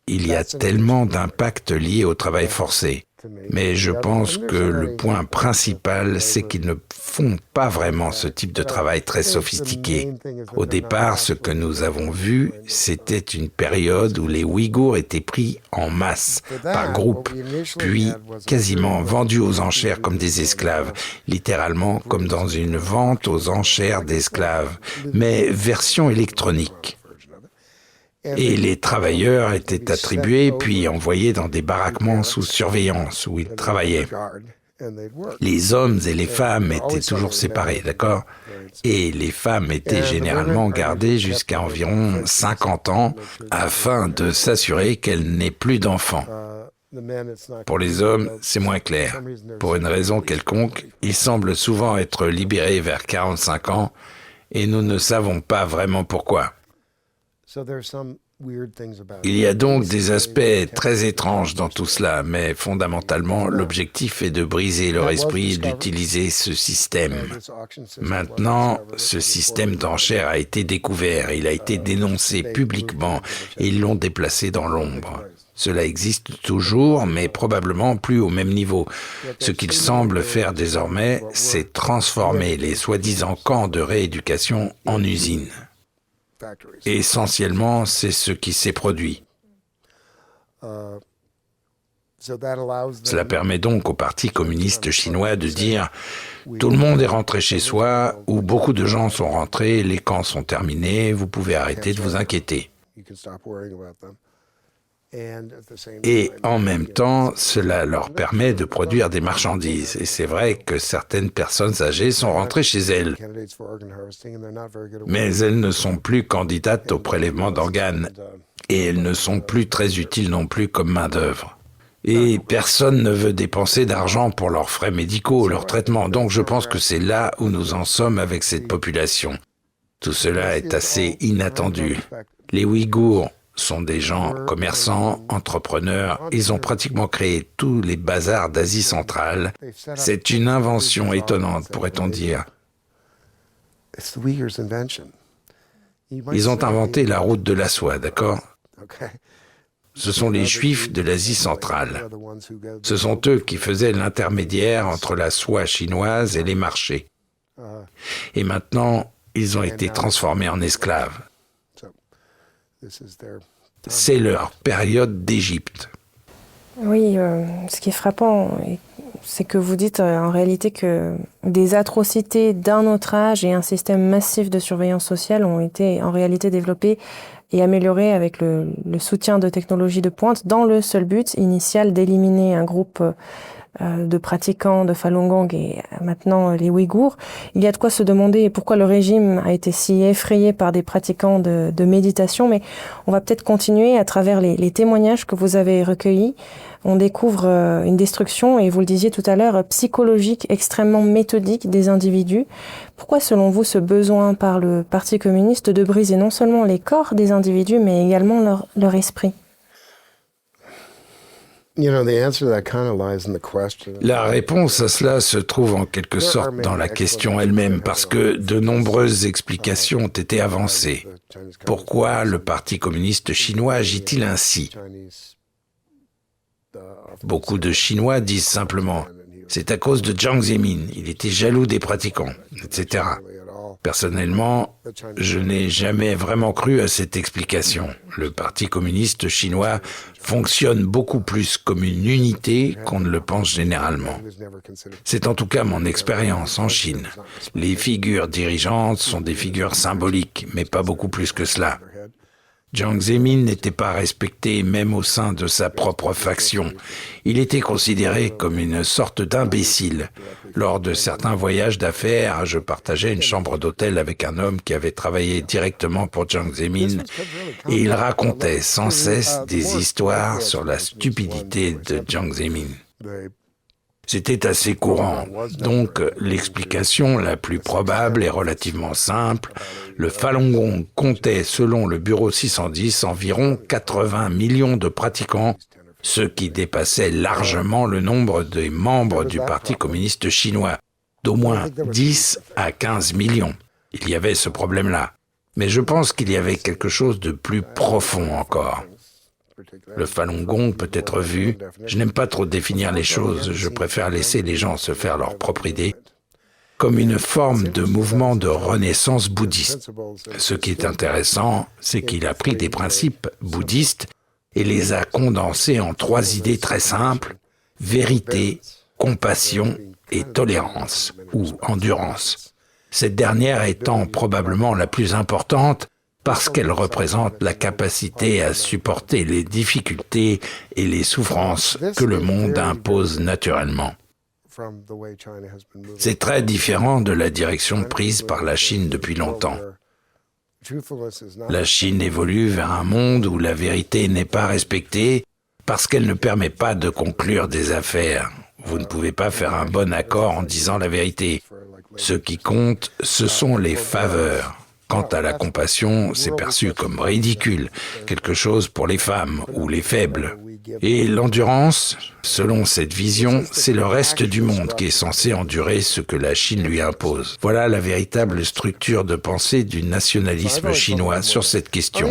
Speaker 1: Il y a tellement d'impacts liés au travail forcé. Mais je pense que le point principal, c'est qu'ils ne font pas vraiment ce type de travail très sophistiqué. Au départ, ce que nous avons vu, c'était une période où les Ouïghours étaient pris en masse, par groupe, puis quasiment vendus aux enchères comme des esclaves, littéralement comme dans une vente aux enchères d'esclaves, mais version électronique. Et les travailleurs étaient attribués puis envoyés dans des baraquements sous surveillance où ils travaillaient. Les hommes et les femmes étaient toujours séparés, d'accord ? Et les femmes étaient généralement gardées jusqu'à environ 50 ans afin de s'assurer qu'elles n'aient plus d'enfants. Pour les hommes, c'est moins clair. Pour une raison quelconque, ils semblent souvent être libérés vers 45 ans et nous ne savons pas vraiment pourquoi. Il y a donc des aspects très étranges dans tout cela, mais fondamentalement, l'objectif est de briser leur esprit et d'utiliser ce système. Maintenant, ce système d'enchères a été découvert, il a été dénoncé publiquement et ils l'ont déplacé dans l'ombre. Cela existe toujours, mais probablement plus au même niveau. Ce qu'ils semblent faire désormais, c'est transformer les soi-disant camps de rééducation en usines. Essentiellement, c'est ce qui s'est produit. Cela permet donc au Parti communiste chinois de dire « Tout le monde est rentré chez soi, ou beaucoup de gens sont rentrés, les camps sont terminés, vous pouvez arrêter de vous inquiéter. » Et en même temps, cela leur permet de produire des marchandises. Et c'est vrai que certaines personnes âgées sont rentrées chez elles. Mais elles ne sont plus candidates au prélèvement d'organes. Et elles ne sont plus très utiles non plus comme main-d'œuvre. Et personne ne veut dépenser d'argent pour leurs frais médicaux, leurs traitements. Donc je pense que c'est là où nous en sommes avec cette population. Tout cela est assez inattendu. Les Ouïghours sont des gens commerçants, entrepreneurs. Ils ont pratiquement créé tous les bazars d'Asie centrale. C'est une invention étonnante, pourrait-on dire. Ils ont inventé la route de la soie, d'accord ? Ce sont les Juifs de l'Asie centrale. Ce sont eux qui faisaient l'intermédiaire entre la soie chinoise et les marchés. Et maintenant, ils ont été transformés en esclaves. C'est leur période d'Égypte.
Speaker 2: Oui, ce qui est frappant, c'est que vous dites en réalité que des atrocités d'un autre âge et un système massif de surveillance sociale ont été en réalité développés et améliorés avec le soutien de technologies de pointe dans le seul but initial d'éliminer un groupe de pratiquants de Falun Gong et maintenant les Ouïghours. Il y a de quoi se demander pourquoi le régime a été si effrayé par des pratiquants de méditation, mais on va peut-être continuer à travers les témoignages que vous avez recueillis. On découvre une destruction, et vous le disiez tout à l'heure, psychologique extrêmement méthodique des individus. Pourquoi, selon vous, ce besoin par le Parti communiste de briser non seulement les corps des individus, mais également leur esprit ?
Speaker 1: La réponse à cela se trouve en quelque sorte dans la question elle-même, parce que de nombreuses explications ont été avancées. Pourquoi le Parti communiste chinois agit-il ainsi ? Beaucoup de Chinois disent simplement « c'est à cause de Jiang Zemin, il était jaloux des pratiquants, etc. » Personnellement, je n'ai jamais vraiment cru à cette explication. Le Parti communiste chinois fonctionne beaucoup plus comme une unité qu'on ne le pense généralement. C'est en tout cas mon expérience en Chine. Les figures dirigeantes sont des figures symboliques, mais pas beaucoup plus que cela. Jiang Zemin n'était pas respecté même au sein de sa propre faction. Il était considéré comme une sorte d'imbécile. Lors de certains voyages d'affaires, je partageais une chambre d'hôtel avec un homme qui avait travaillé directement pour Jiang Zemin et il racontait sans cesse des histoires sur la stupidité de Jiang Zemin. C'était assez courant. Donc, l'explication la plus probable est relativement simple. Le Falun Gong comptait, selon le Bureau 610, environ 80 millions de pratiquants, ce qui dépassait largement le nombre des membres du Parti communiste chinois, d'au moins 10 à 15 millions. Il y avait ce problème-là. Mais je pense qu'il y avait quelque chose de plus profond encore. Le Falun Gong peut être vu, je n'aime pas trop définir les choses, je préfère laisser les gens se faire leur propre idée, comme une forme de mouvement de renaissance bouddhiste. Ce qui est intéressant, c'est qu'il a pris des principes bouddhistes et les a condensés en 3 idées très simples, vérité, compassion et tolérance, ou endurance. Cette dernière étant probablement la plus importante, parce qu'elle représente la capacité à supporter les difficultés et les souffrances que le monde impose naturellement. C'est très différent de la direction prise par la Chine depuis longtemps. La Chine évolue vers un monde où la vérité n'est pas respectée parce qu'elle ne permet pas de conclure des affaires. Vous ne pouvez pas faire un bon accord en disant la vérité. Ce qui compte, ce sont les faveurs. Quant à la compassion, c'est perçu comme ridicule, quelque chose pour les femmes ou les faibles. Et l'endurance, selon cette vision, c'est le reste du monde qui est censé endurer ce que la Chine lui impose. Voilà la véritable structure de pensée du nationalisme chinois sur cette question.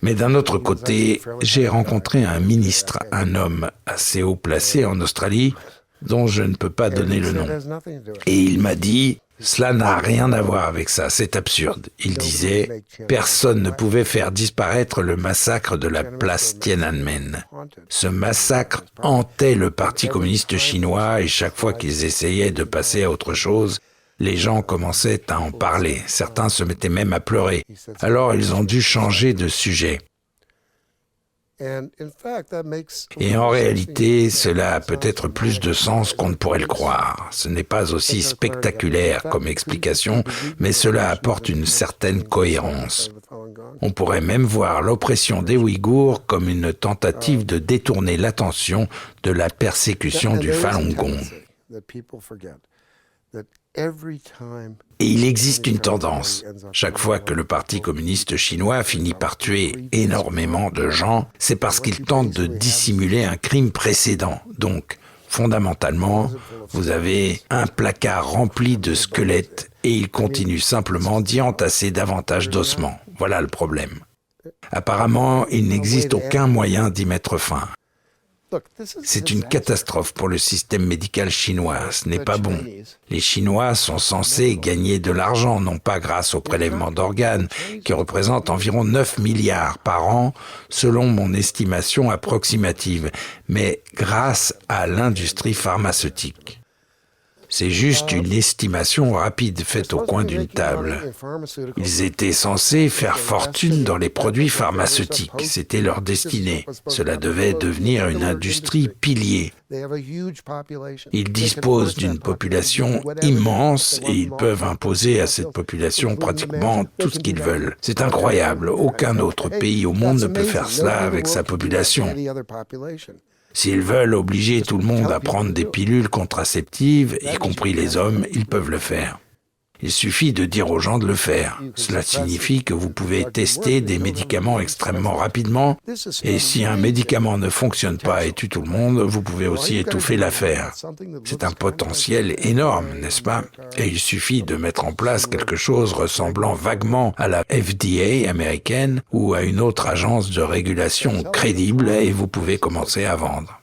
Speaker 1: Mais d'un autre côté, j'ai rencontré un ministre, un homme assez haut placé en Australie, dont je ne peux pas donner le nom. Et il m'a dit Cela n'a rien à voir avec ça, c'est absurde. Il disait « Personne ne pouvait faire disparaître le massacre de la place Tiananmen. Ce massacre hantait le Parti communiste chinois et chaque fois qu'ils essayaient de passer à autre chose, les gens commençaient à en parler. Certains se mettaient même à pleurer. Alors ils ont dû changer de sujet. » Et en réalité, cela a peut-être plus de sens qu'on ne pourrait le croire. Ce n'est pas aussi spectaculaire comme explication, mais cela apporte une certaine cohérence. On pourrait même voir l'oppression des Ouïghours comme une tentative de détourner l'attention de la persécution du Falun Gong. Et il existe une tendance. Chaque fois que le Parti communiste chinois finit par tuer énormément de gens, c'est parce qu'il tente de dissimuler un crime précédent. Donc, fondamentalement, vous avez un placard rempli de squelettes et il continue simplement d'y entasser davantage d'ossements. Voilà le problème. Apparemment, il n'existe aucun moyen d'y mettre fin. C'est une catastrophe pour le système médical chinois. Ce n'est pas bon. Les Chinois sont censés gagner de l'argent, non pas grâce au prélèvement d'organes, qui représente environ 9 milliards par an, selon mon estimation approximative, mais grâce à l'industrie pharmaceutique. C'est juste une estimation rapide faite au coin d'une table. Ils étaient censés faire fortune dans les produits pharmaceutiques. C'était leur destinée. Cela devait devenir une industrie pilier. Ils disposent d'une population immense et ils peuvent imposer à cette population pratiquement tout ce qu'ils veulent. C'est incroyable. Aucun autre pays au monde ne peut faire cela avec sa population. S'ils veulent obliger tout le monde à prendre des pilules contraceptives, y compris les hommes, ils peuvent le faire. Il suffit de dire aux gens de le faire. Cela signifie que vous pouvez tester des médicaments extrêmement rapidement, et si un médicament ne fonctionne pas et tue tout le monde, vous pouvez aussi étouffer l'affaire. C'est un potentiel énorme, n'est-ce pas? Et il suffit de mettre en place quelque chose ressemblant vaguement à la FDA américaine ou à une autre agence de régulation crédible et vous pouvez commencer à vendre.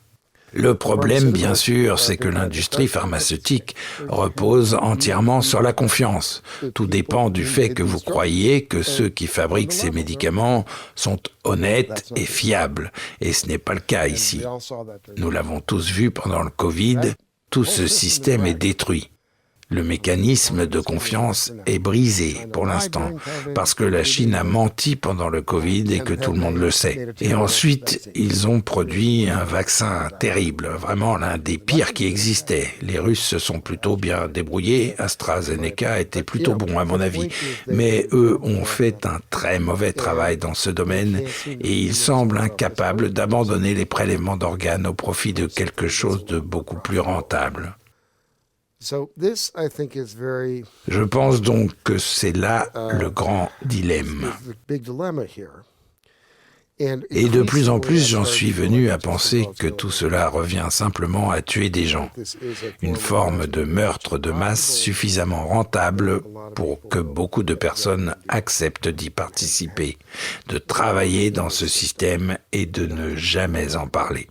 Speaker 1: Le problème, bien sûr, c'est que l'industrie pharmaceutique repose entièrement sur la confiance. Tout dépend du fait que vous croyez que ceux qui fabriquent ces médicaments sont honnêtes et fiables. Et ce n'est pas le cas ici. Nous l'avons tous vu pendant le Covid, tout ce système est détruit. Le mécanisme de confiance est brisé pour l'instant, parce que la Chine a menti pendant le Covid et que tout le monde le sait. Et ensuite, ils ont produit un vaccin terrible, vraiment l'un des pires qui existait. Les Russes se sont plutôt bien débrouillés, AstraZeneca était plutôt bon à mon avis, mais eux ont fait un très mauvais travail dans ce domaine et ils semblent incapables d'abandonner les prélèvements d'organes au profit de quelque chose de beaucoup plus rentable. Je pense donc que c'est là le grand dilemme. Et de plus en plus, j'en suis venu à penser que tout cela revient simplement à tuer des gens. Une forme de meurtre de masse suffisamment rentable pour que beaucoup de personnes acceptent d'y participer, de travailler dans ce système et de ne jamais en parler.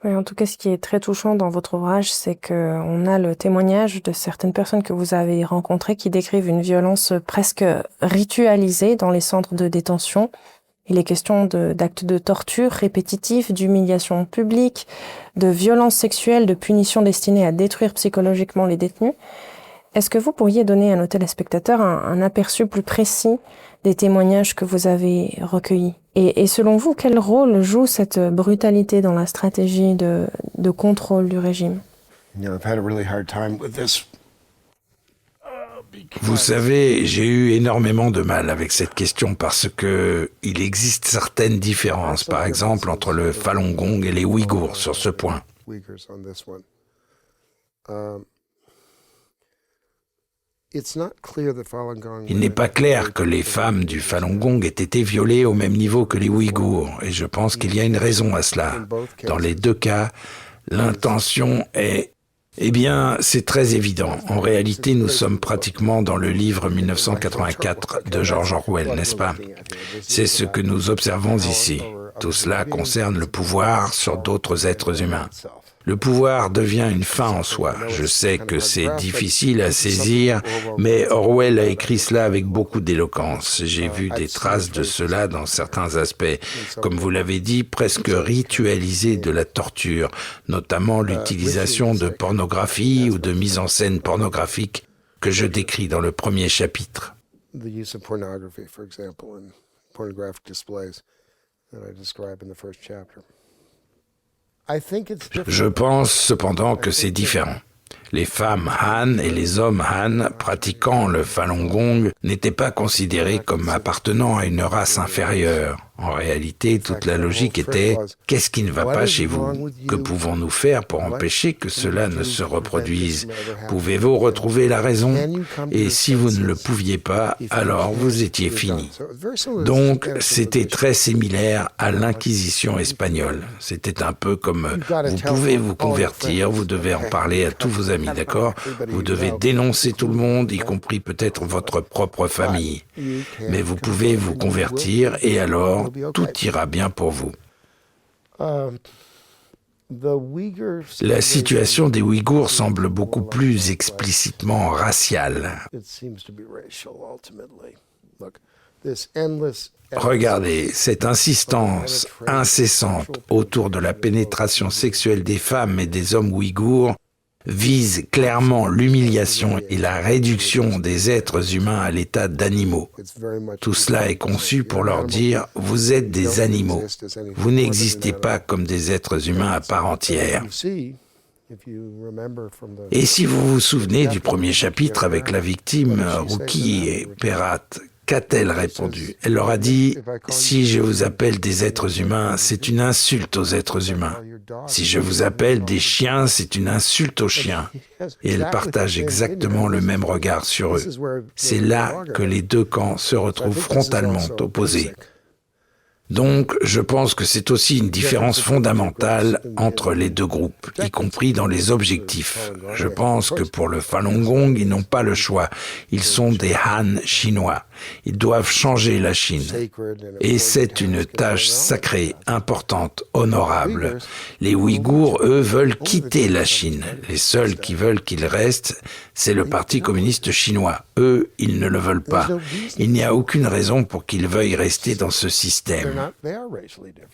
Speaker 2: Oui, en tout cas, ce qui est très touchant dans votre ouvrage, c'est qu'on a le témoignage de certaines personnes que vous avez rencontrées qui décrivent une violence presque ritualisée dans les centres de détention. Il est question d'actes de torture répétitifs, d'humiliation publique, de violences sexuelles, de punitions destinées à détruire psychologiquement les détenus. Est-ce que vous pourriez donner à nos téléspectateurs un aperçu plus précis des témoignages que vous avez recueillis? Et selon vous, quel rôle joue cette brutalité dans la stratégie de contrôle du régime?
Speaker 1: Vous savez, j'ai eu énormément de mal avec cette question parce que il existe certaines différences, par exemple entre le Falun Gong et les Ouïghours sur ce point. Il n'est pas clair que les femmes du Falun Gong aient été violées au même niveau que les Ouïghours, et je pense qu'il y a une raison à cela. Dans les deux cas, l'intention est... Eh bien, c'est très évident. En réalité, nous sommes pratiquement dans le livre 1984 de George Orwell, n'est-ce pas? C'est ce que nous observons ici. Tout cela concerne le pouvoir sur d'autres êtres humains. Le pouvoir devient une fin en soi. Je sais que c'est difficile à saisir, mais Orwell a écrit cela avec beaucoup d'éloquence. J'ai vu des traces de cela dans certains aspects, comme vous l'avez dit, presque ritualisés de la torture, notamment l'utilisation de pornographie ou de mise en scène pornographique que je décris dans le premier chapitre. Je pense cependant que c'est différent. Les femmes Han et les hommes Han pratiquant le Falun Gong n'étaient pas considérés comme appartenant à une race inférieure. En réalité, toute la logique était « Qu'est-ce qui ne va pas chez vous? Que pouvons-nous faire pour empêcher que cela ne se reproduise? Pouvez-vous retrouver la raison? Et si vous ne le pouviez pas, alors vous étiez fini. » Donc, c'était très similaire à l'Inquisition espagnole. C'était un peu comme « Vous pouvez vous convertir, vous devez en parler à tous vos amis, d'accord? Vous devez dénoncer tout le monde, y compris peut-être votre propre famille. Mais vous pouvez vous convertir et alors, tout ira bien pour vous. La situation des Ouïghours semble beaucoup plus explicitement raciale. Regardez, cette insistance incessante autour de la pénétration sexuelle des femmes et des hommes ouïghours vise clairement l'humiliation et la réduction des êtres humains à l'état d'animaux. Tout cela est conçu pour leur dire « vous êtes des animaux, vous n'existez pas comme des êtres humains à part entière ». Et si vous vous souvenez du premier chapitre avec la victime Ruki Perat, qu'a-t-elle répondu? Elle leur a dit « Si je vous appelle des êtres humains, c'est une insulte aux êtres humains. Si je vous appelle des chiens, c'est une insulte aux chiens. » Et elle partage exactement le même regard sur eux. C'est là que les deux camps se retrouvent frontalement opposés. Donc, je pense que c'est aussi une différence fondamentale entre les deux groupes, y compris dans les objectifs. Je pense que pour le Falun Gong, ils n'ont pas le choix. Ils sont des Han chinois. Ils doivent changer la Chine. Et c'est une tâche sacrée, importante, honorable. Les Ouïghours, eux, veulent quitter la Chine. Les seuls qui veulent qu'ils restent, c'est le Parti communiste chinois. Eux, ils ne le veulent pas. Il n'y a aucune raison pour qu'ils veuillent rester dans ce système.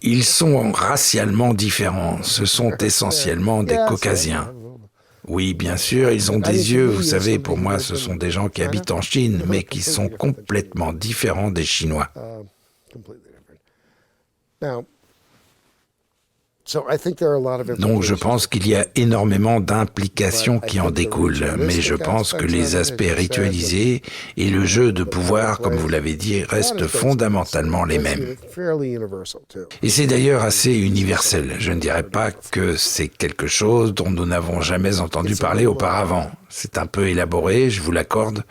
Speaker 1: Ils sont racialement différents. Ce sont essentiellement des Caucasiens. Oui, bien sûr, ils ont des yeux, vous savez, pour moi, ce sont des gens qui habitent en Chine, mais qui sont complètement différents des Chinois. Donc je pense qu'il y a énormément d'implications qui en découlent, mais je pense que les aspects ritualisés et le jeu de pouvoir, comme vous l'avez dit, restent fondamentalement les mêmes. Et c'est d'ailleurs assez universel. Je ne dirais pas que c'est quelque chose dont nous n'avons jamais entendu parler auparavant. C'est un peu élaboré, je vous l'accorde,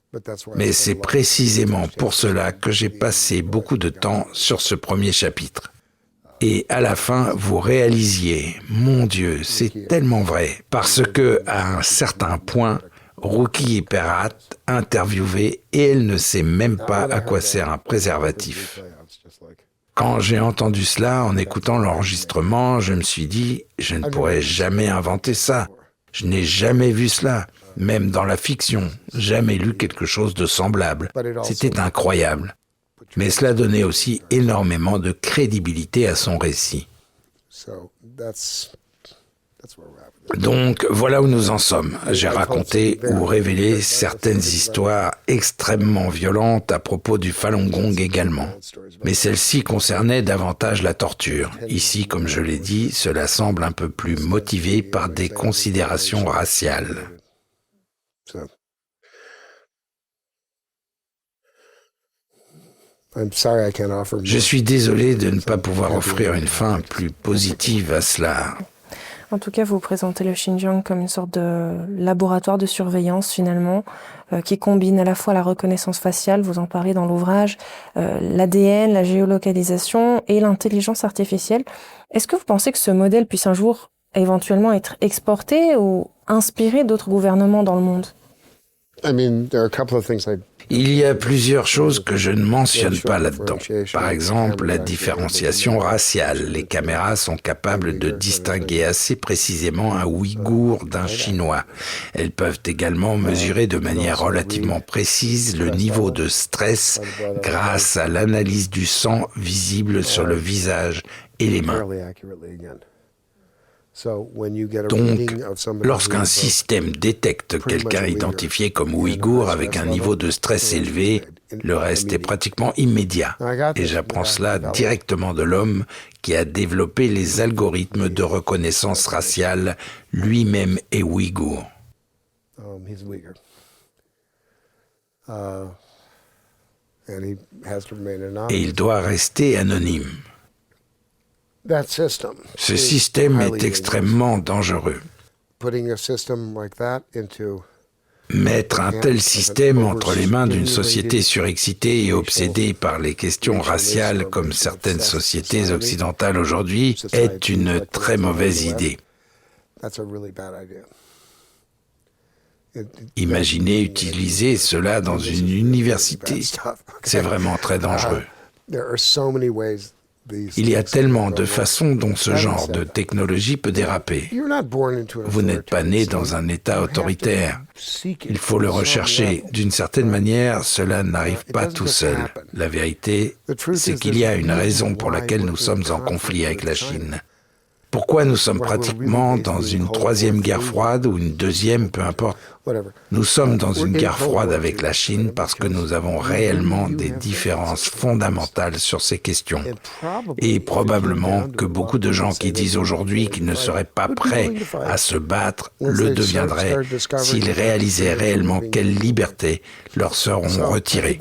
Speaker 1: mais c'est précisément pour cela que j'ai passé beaucoup de temps sur ce premier chapitre. Et à la fin, vous réalisiez, mon Dieu, c'est tellement vrai, parce que à un certain point, Ruki Perat interviewée et elle ne sait même pas à quoi sert un préservatif. Quand j'ai entendu cela en écoutant l'enregistrement, je me suis dit, je ne pourrais jamais inventer ça. Je n'ai jamais vu cela, même dans la fiction, jamais lu quelque chose de semblable. C'était incroyable. Mais cela donnait aussi énormément de crédibilité à son récit. Donc, voilà où nous en sommes. J'ai raconté ou révélé certaines histoires extrêmement violentes à propos du Falun Gong également. Mais celles-ci concernaient davantage la torture. Ici, comme je l'ai dit, cela semble un peu plus motivé par des considérations raciales. Je suis désolé de ne pas pouvoir offrir une fin plus positive à cela.
Speaker 2: En tout cas, vous présentez le Xinjiang comme une sorte de laboratoire de surveillance, finalement, qui combine à la fois la reconnaissance faciale, vous en parlez dans l'ouvrage, l'ADN, la géolocalisation et l'intelligence artificielle. Est-ce que vous pensez que ce modèle puisse un jour éventuellement être exporté ou inspiré d'autres gouvernements dans le monde ?
Speaker 1: Il Il y a plusieurs choses que je ne mentionne pas là-dedans. Par exemple, la différenciation raciale. Les caméras sont capables de distinguer assez précisément un Ouïghour d'un Chinois. Elles peuvent également mesurer de manière relativement précise le niveau de stress grâce à l'analyse du sang visible sur le visage et les mains. Donc, lorsqu'un système détecte quelqu'un identifié comme ouïghour avec un niveau de stress élevé, le reste est pratiquement immédiat. Et j'apprends cela directement de l'homme qui a développé les algorithmes de reconnaissance raciale, lui-même est ouïghour. Et il doit rester anonyme. Ce système est extrêmement dangereux. Mettre un tel système entre les mains d'une société surexcitée et obsédée par les questions raciales comme certaines sociétés occidentales aujourd'hui est une très mauvaise idée. Imaginez utiliser cela dans une université. C'est vraiment très dangereux. Il y a tellement de façons dont ce genre de technologie peut déraper. Vous n'êtes pas né dans un État autoritaire. Il faut le rechercher. D'une certaine manière, cela n'arrive pas tout seul. La vérité, c'est qu'il y a une raison pour laquelle nous sommes en conflit avec la Chine. Pourquoi nous sommes pratiquement dans une troisième guerre froide ou une deuxième, peu importe. Nous sommes dans une guerre froide avec la Chine parce que nous avons réellement des différences fondamentales sur ces questions. Et probablement que beaucoup de gens qui disent aujourd'hui qu'ils ne seraient pas prêts à se battre le deviendraient s'ils réalisaient réellement quelles libertés leur seront retirées.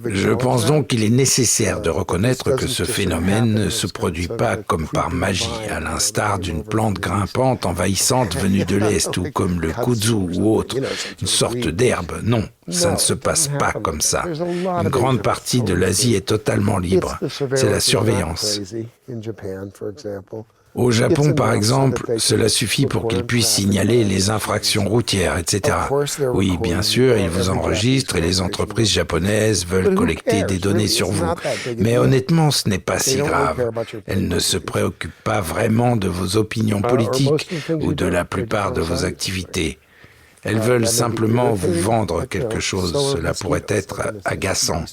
Speaker 1: Je pense donc qu'il est nécessaire de reconnaître que ce phénomène ne se produit pas comme par magie, à l'instar d'une plante grimpante envahissante venue de l'Est ou comme le kudzu ou autre, une sorte d'herbe. Non, ça ne se passe pas comme ça. Une grande partie de l'Asie est totalement libre. C'est la surveillance. Au Japon, par exemple, cela suffit pour qu'ils puissent signaler les infractions routières, etc. Oui, bien sûr, ils vous enregistrent et les entreprises japonaises veulent collecter des données sur vous. Mais honnêtement, ce n'est pas si grave. Elles ne se préoccupent pas vraiment de vos opinions politiques ou de la plupart de vos activités. Elles veulent simplement vous vendre quelque chose. Cela pourrait être agaçant.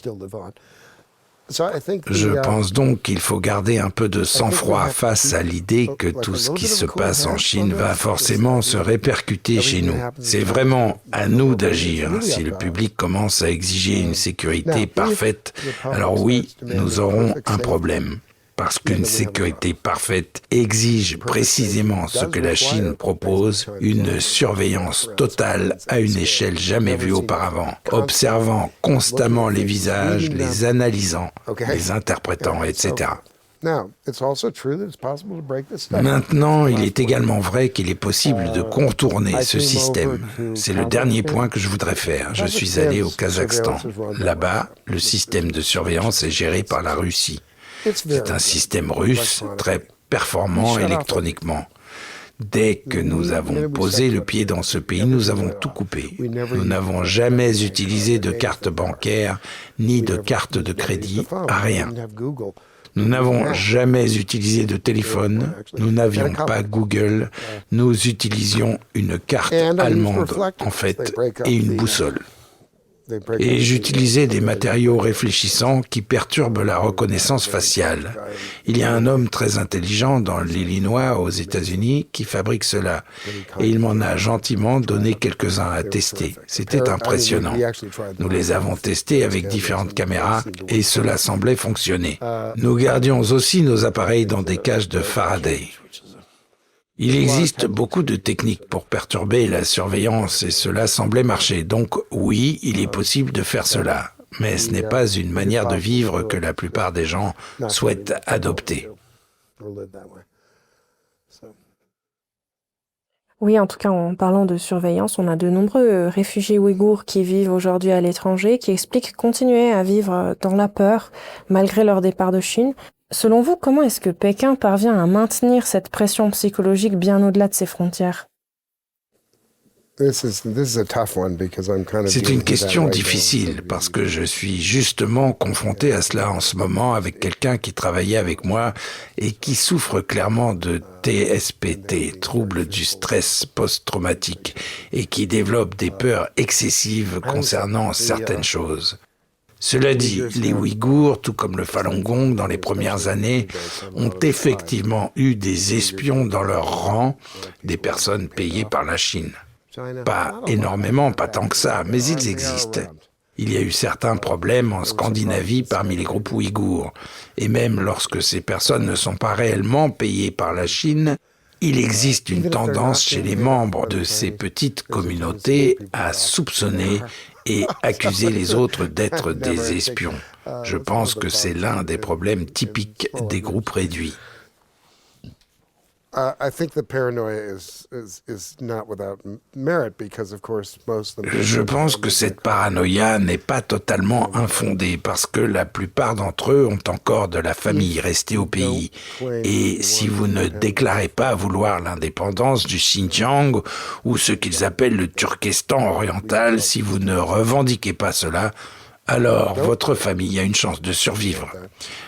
Speaker 1: Je pense donc qu'il faut garder un peu de sang-froid face à l'idée que tout ce qui se passe en Chine va forcément se répercuter chez nous. C'est vraiment à nous d'agir. Si le public commence à exiger une sécurité parfaite, alors oui, nous aurons un problème. Parce qu'une sécurité parfaite exige précisément ce que la Chine propose, une surveillance totale à une échelle jamais vue auparavant, observant constamment les visages, les analysant, les interprétant, etc. Maintenant, il est également vrai qu'il est possible de contourner ce système. C'est le dernier point que je voudrais faire. Je suis allé au Kazakhstan. Là-bas, le système de surveillance est géré par la Russie. C'est un système russe très performant électroniquement. Dès que nous avons posé le pied dans ce pays, nous avons tout coupé. Nous n'avons jamais utilisé de carte bancaire ni de carte de crédit, rien. Nous n'avons jamais utilisé de téléphone, nous n'avions pas Google, nous utilisions une carte allemande en fait et une boussole. Et j'utilisais des matériaux réfléchissants qui perturbent la reconnaissance faciale. Il y a un homme très intelligent dans l'Illinois, aux États-Unis, qui fabrique cela. Et il m'en a gentiment donné quelques-uns à tester. C'était impressionnant. Nous les avons testés avec différentes caméras et cela semblait fonctionner. Nous gardions aussi nos appareils dans des cages de Faraday. Il existe beaucoup de techniques pour perturber la surveillance et cela semblait marcher. Donc oui, il est possible de faire cela. Mais ce n'est pas une manière de vivre que la plupart des gens souhaitent adopter.
Speaker 2: Oui, en tout cas, en parlant de surveillance, on a de nombreux réfugiés ouïghours qui vivent aujourd'hui à l'étranger, qui expliquent continuer à vivre dans la peur malgré leur départ de Chine. Selon vous, comment est-ce que Pékin parvient à maintenir cette pression psychologique bien au-delà de ses frontières ?
Speaker 1: C'est une question difficile parce que je suis justement confronté à cela en ce moment avec quelqu'un qui travaillait avec moi et qui souffre clairement de TSPT, trouble du stress post-traumatique, et qui développe des peurs excessives concernant certaines choses. Cela dit, les Ouïghours, tout comme le Falun Gong dans les premières années, ont effectivement eu des espions dans leur rang, des personnes payées par la Chine. Pas énormément, pas tant que ça, mais ils existent. Il y a eu certains problèmes en Scandinavie parmi les groupes ouïghours. Et même lorsque ces personnes ne sont pas réellement payées par la Chine, il existe une tendance chez les membres de ces petites communautés à soupçonner et accuser les autres d'être des espions. Je pense que c'est l'un des problèmes typiques des groupes réduits. Je pense que cette paranoïa n'est pas totalement infondée parce que la plupart d'entre eux ont encore de la famille restée au pays. Et si vous ne déclarez pas vouloir l'indépendance du Xinjiang ou ce qu'ils appellent le Turkestan oriental, si vous ne revendiquez pas cela, alors votre famille a une chance de survivre.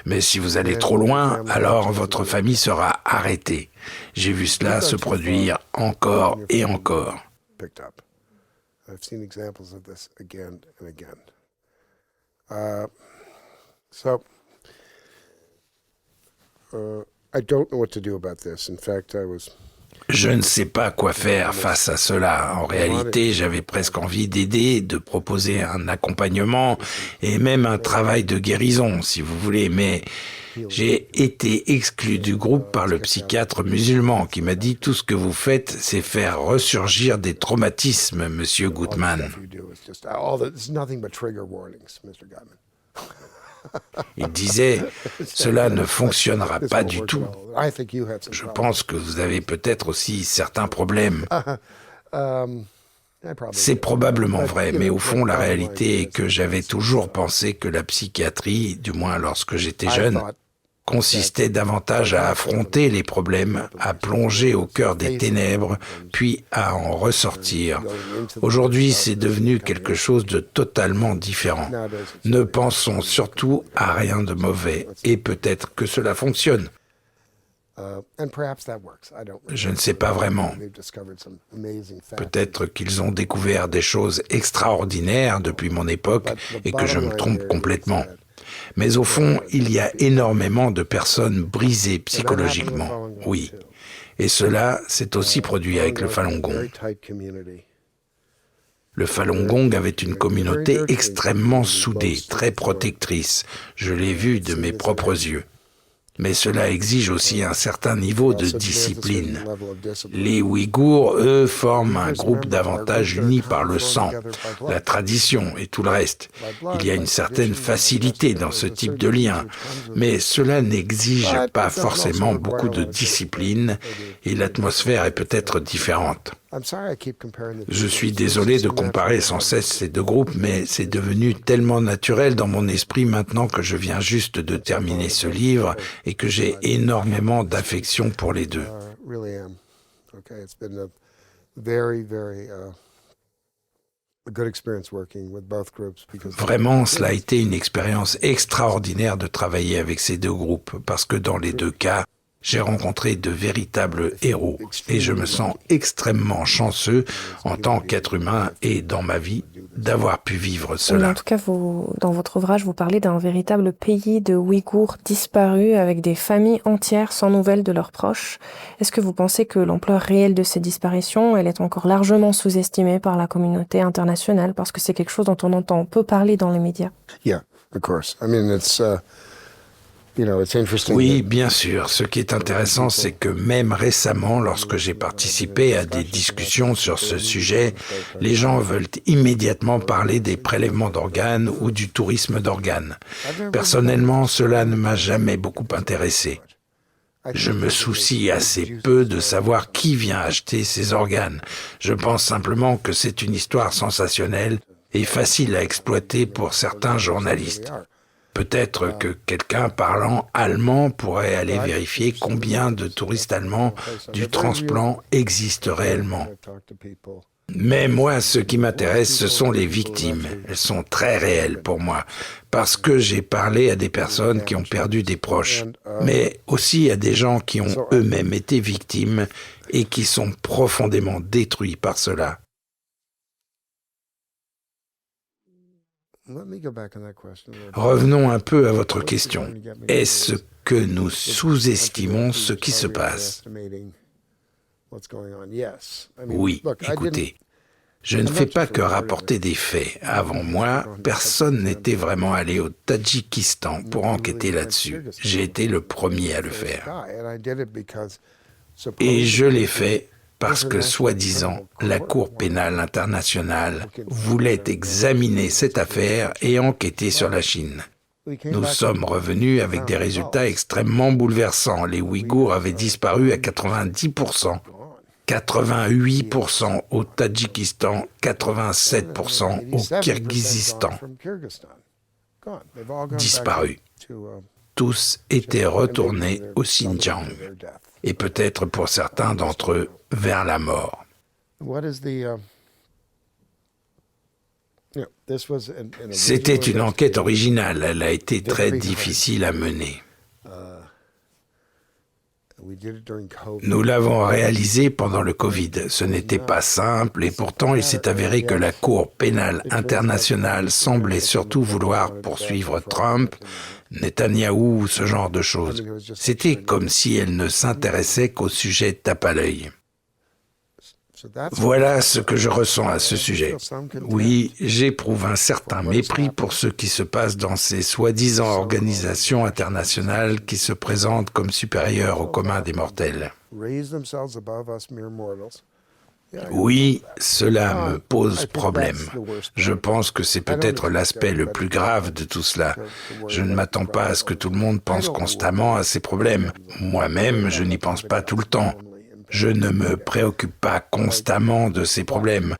Speaker 1: Mais si vous allez trop loin, alors votre famille sera arrêtée. J'ai vu cela se produire encore et encore. Je ne sais pas quoi faire face à cela. En réalité, j'avais presque envie d'aider, de proposer un accompagnement et même un travail de guérison, si vous voulez, mais j'ai été exclu du groupe par le psychiatre musulman qui m'a dit « Tout ce que vous faites, c'est faire ressurgir des traumatismes, Monsieur Gutman. » Il disait « Cela ne fonctionnera pas du tout. Je pense que vous avez peut-être aussi certains problèmes. » C'est probablement vrai, mais au fond, la réalité est que j'avais toujours pensé que la psychiatrie, du moins lorsque j'étais jeune, consistait davantage à affronter les problèmes, à plonger au cœur des ténèbres, puis à en ressortir. Aujourd'hui, c'est devenu quelque chose de totalement différent. Ne pensons surtout à rien de mauvais, et peut-être que cela fonctionne. Je ne sais pas vraiment. Peut-être qu'ils ont découvert des choses extraordinaires depuis mon époque et que je me trompe complètement. Mais au fond, il y a énormément de personnes brisées psychologiquement, oui. Et cela s'est aussi produit avec le Falun Gong. Le Falun Gong avait une communauté extrêmement soudée, très protectrice. Je l'ai vu de mes propres yeux. Mais cela exige aussi un certain niveau de discipline. Les Ouïghours, eux, forment un groupe davantage uni par le sang, la tradition et tout le reste. Il y a une certaine facilité dans ce type de lien, mais cela n'exige pas forcément beaucoup de discipline et l'atmosphère est peut-être différente. Je suis désolé de comparer sans cesse ces deux groupes, mais c'est devenu tellement naturel dans mon esprit maintenant que je viens juste de terminer ce livre et que j'ai énormément d'affection pour les deux. Vraiment, cela a été une expérience extraordinaire de travailler avec ces deux groupes, parce que dans les deux cas, j'ai rencontré de véritables héros et je me sens extrêmement chanceux en tant qu'être humain et dans ma vie d'avoir pu vivre cela.
Speaker 2: En tout cas, dans votre ouvrage, vous parlez d'un véritable pays de Ouïghours disparus avec des familles entières sans nouvelles de leurs proches. Est-ce que vous pensez que l'ampleur réelle de ces disparitions, elle est encore largement sous-estimée par la communauté internationale parce que c'est quelque chose dont on entend peu parler dans les médias?
Speaker 1: Oui, bien sûr. Ce qui est intéressant, c'est que même récemment, lorsque j'ai participé à des discussions sur ce sujet, les gens veulent immédiatement parler des prélèvements d'organes ou du tourisme d'organes. Personnellement, cela ne m'a jamais beaucoup intéressé. Je me soucie assez peu de savoir qui vient acheter ces organes. Je pense simplement que c'est une histoire sensationnelle et facile à exploiter pour certains journalistes. Peut-être que quelqu'un parlant allemand pourrait aller vérifier combien de touristes allemands du transplant existent réellement. Mais moi, ce qui m'intéresse, ce sont les victimes. Elles sont très réelles pour moi, parce que j'ai parlé à des personnes qui ont perdu des proches, mais aussi à des gens qui ont eux-mêmes été victimes et qui sont profondément détruits par cela. Revenons un peu à votre question. Est-ce que nous sous-estimons ce qui se passe? Oui, écoutez, je ne fais pas que rapporter des faits. Avant moi, personne n'était vraiment allé au Tadjikistan pour enquêter là-dessus. J'ai été le premier à le faire. Et je l'ai fait parce que, soi-disant, la Cour pénale internationale voulait examiner cette affaire et enquêter sur la Chine. Nous sommes revenus avec des résultats extrêmement bouleversants. Les Ouïghours avaient disparu à 90%, 88% au Tadjikistan, 87% au Kirghizistan. Disparus. Tous étaient retournés au Xinjiang, et peut-être pour certains d'entre eux, vers la mort. C'était une enquête originale, elle a été très difficile à mener. Nous l'avons réalisée pendant le Covid. Ce n'était pas simple et pourtant il s'est avéré que la Cour pénale internationale semblait surtout vouloir poursuivre Trump, Netanyahou ou ce genre de choses. C'était comme si elle ne s'intéressait qu'au sujet tape à l'œil. Voilà ce que je ressens à ce sujet. Oui, j'éprouve un certain mépris pour ce qui se passe dans ces soi-disant organisations internationales qui se présentent comme supérieures au commun des mortels. Oui, cela me pose problème. Je pense que c'est peut-être l'aspect le plus grave de tout cela. Je ne m'attends pas à ce que tout le monde pense constamment à ces problèmes. Moi-même, je n'y pense pas tout le temps. Je ne me préoccupe pas constamment de ces problèmes.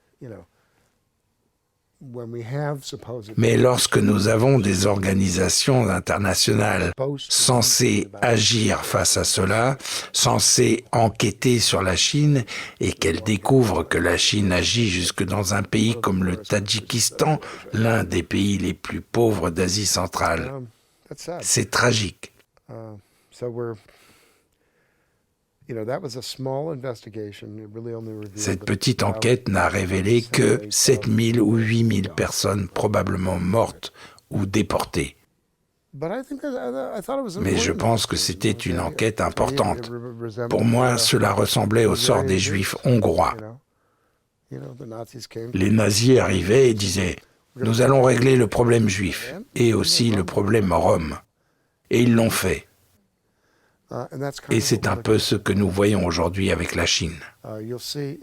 Speaker 1: Mais lorsque nous avons des organisations internationales censées agir face à cela, censées enquêter sur la Chine, et qu'elles découvrent que la Chine agit jusque dans un pays comme le Tadjikistan, l'un des pays les plus pauvres d'Asie centrale, c'est tragique. Cette petite enquête n'a révélé que 7000 ou 8000 personnes probablement mortes ou déportées. Mais je pense que c'était une enquête importante. Pour moi, cela ressemblait au sort des Juifs hongrois. Les nazis arrivaient et disaient « Nous allons régler le problème juif et aussi le problème rome ». Et ils l'ont fait. Et c'est un peu ce que nous voyons aujourd'hui avec la Chine.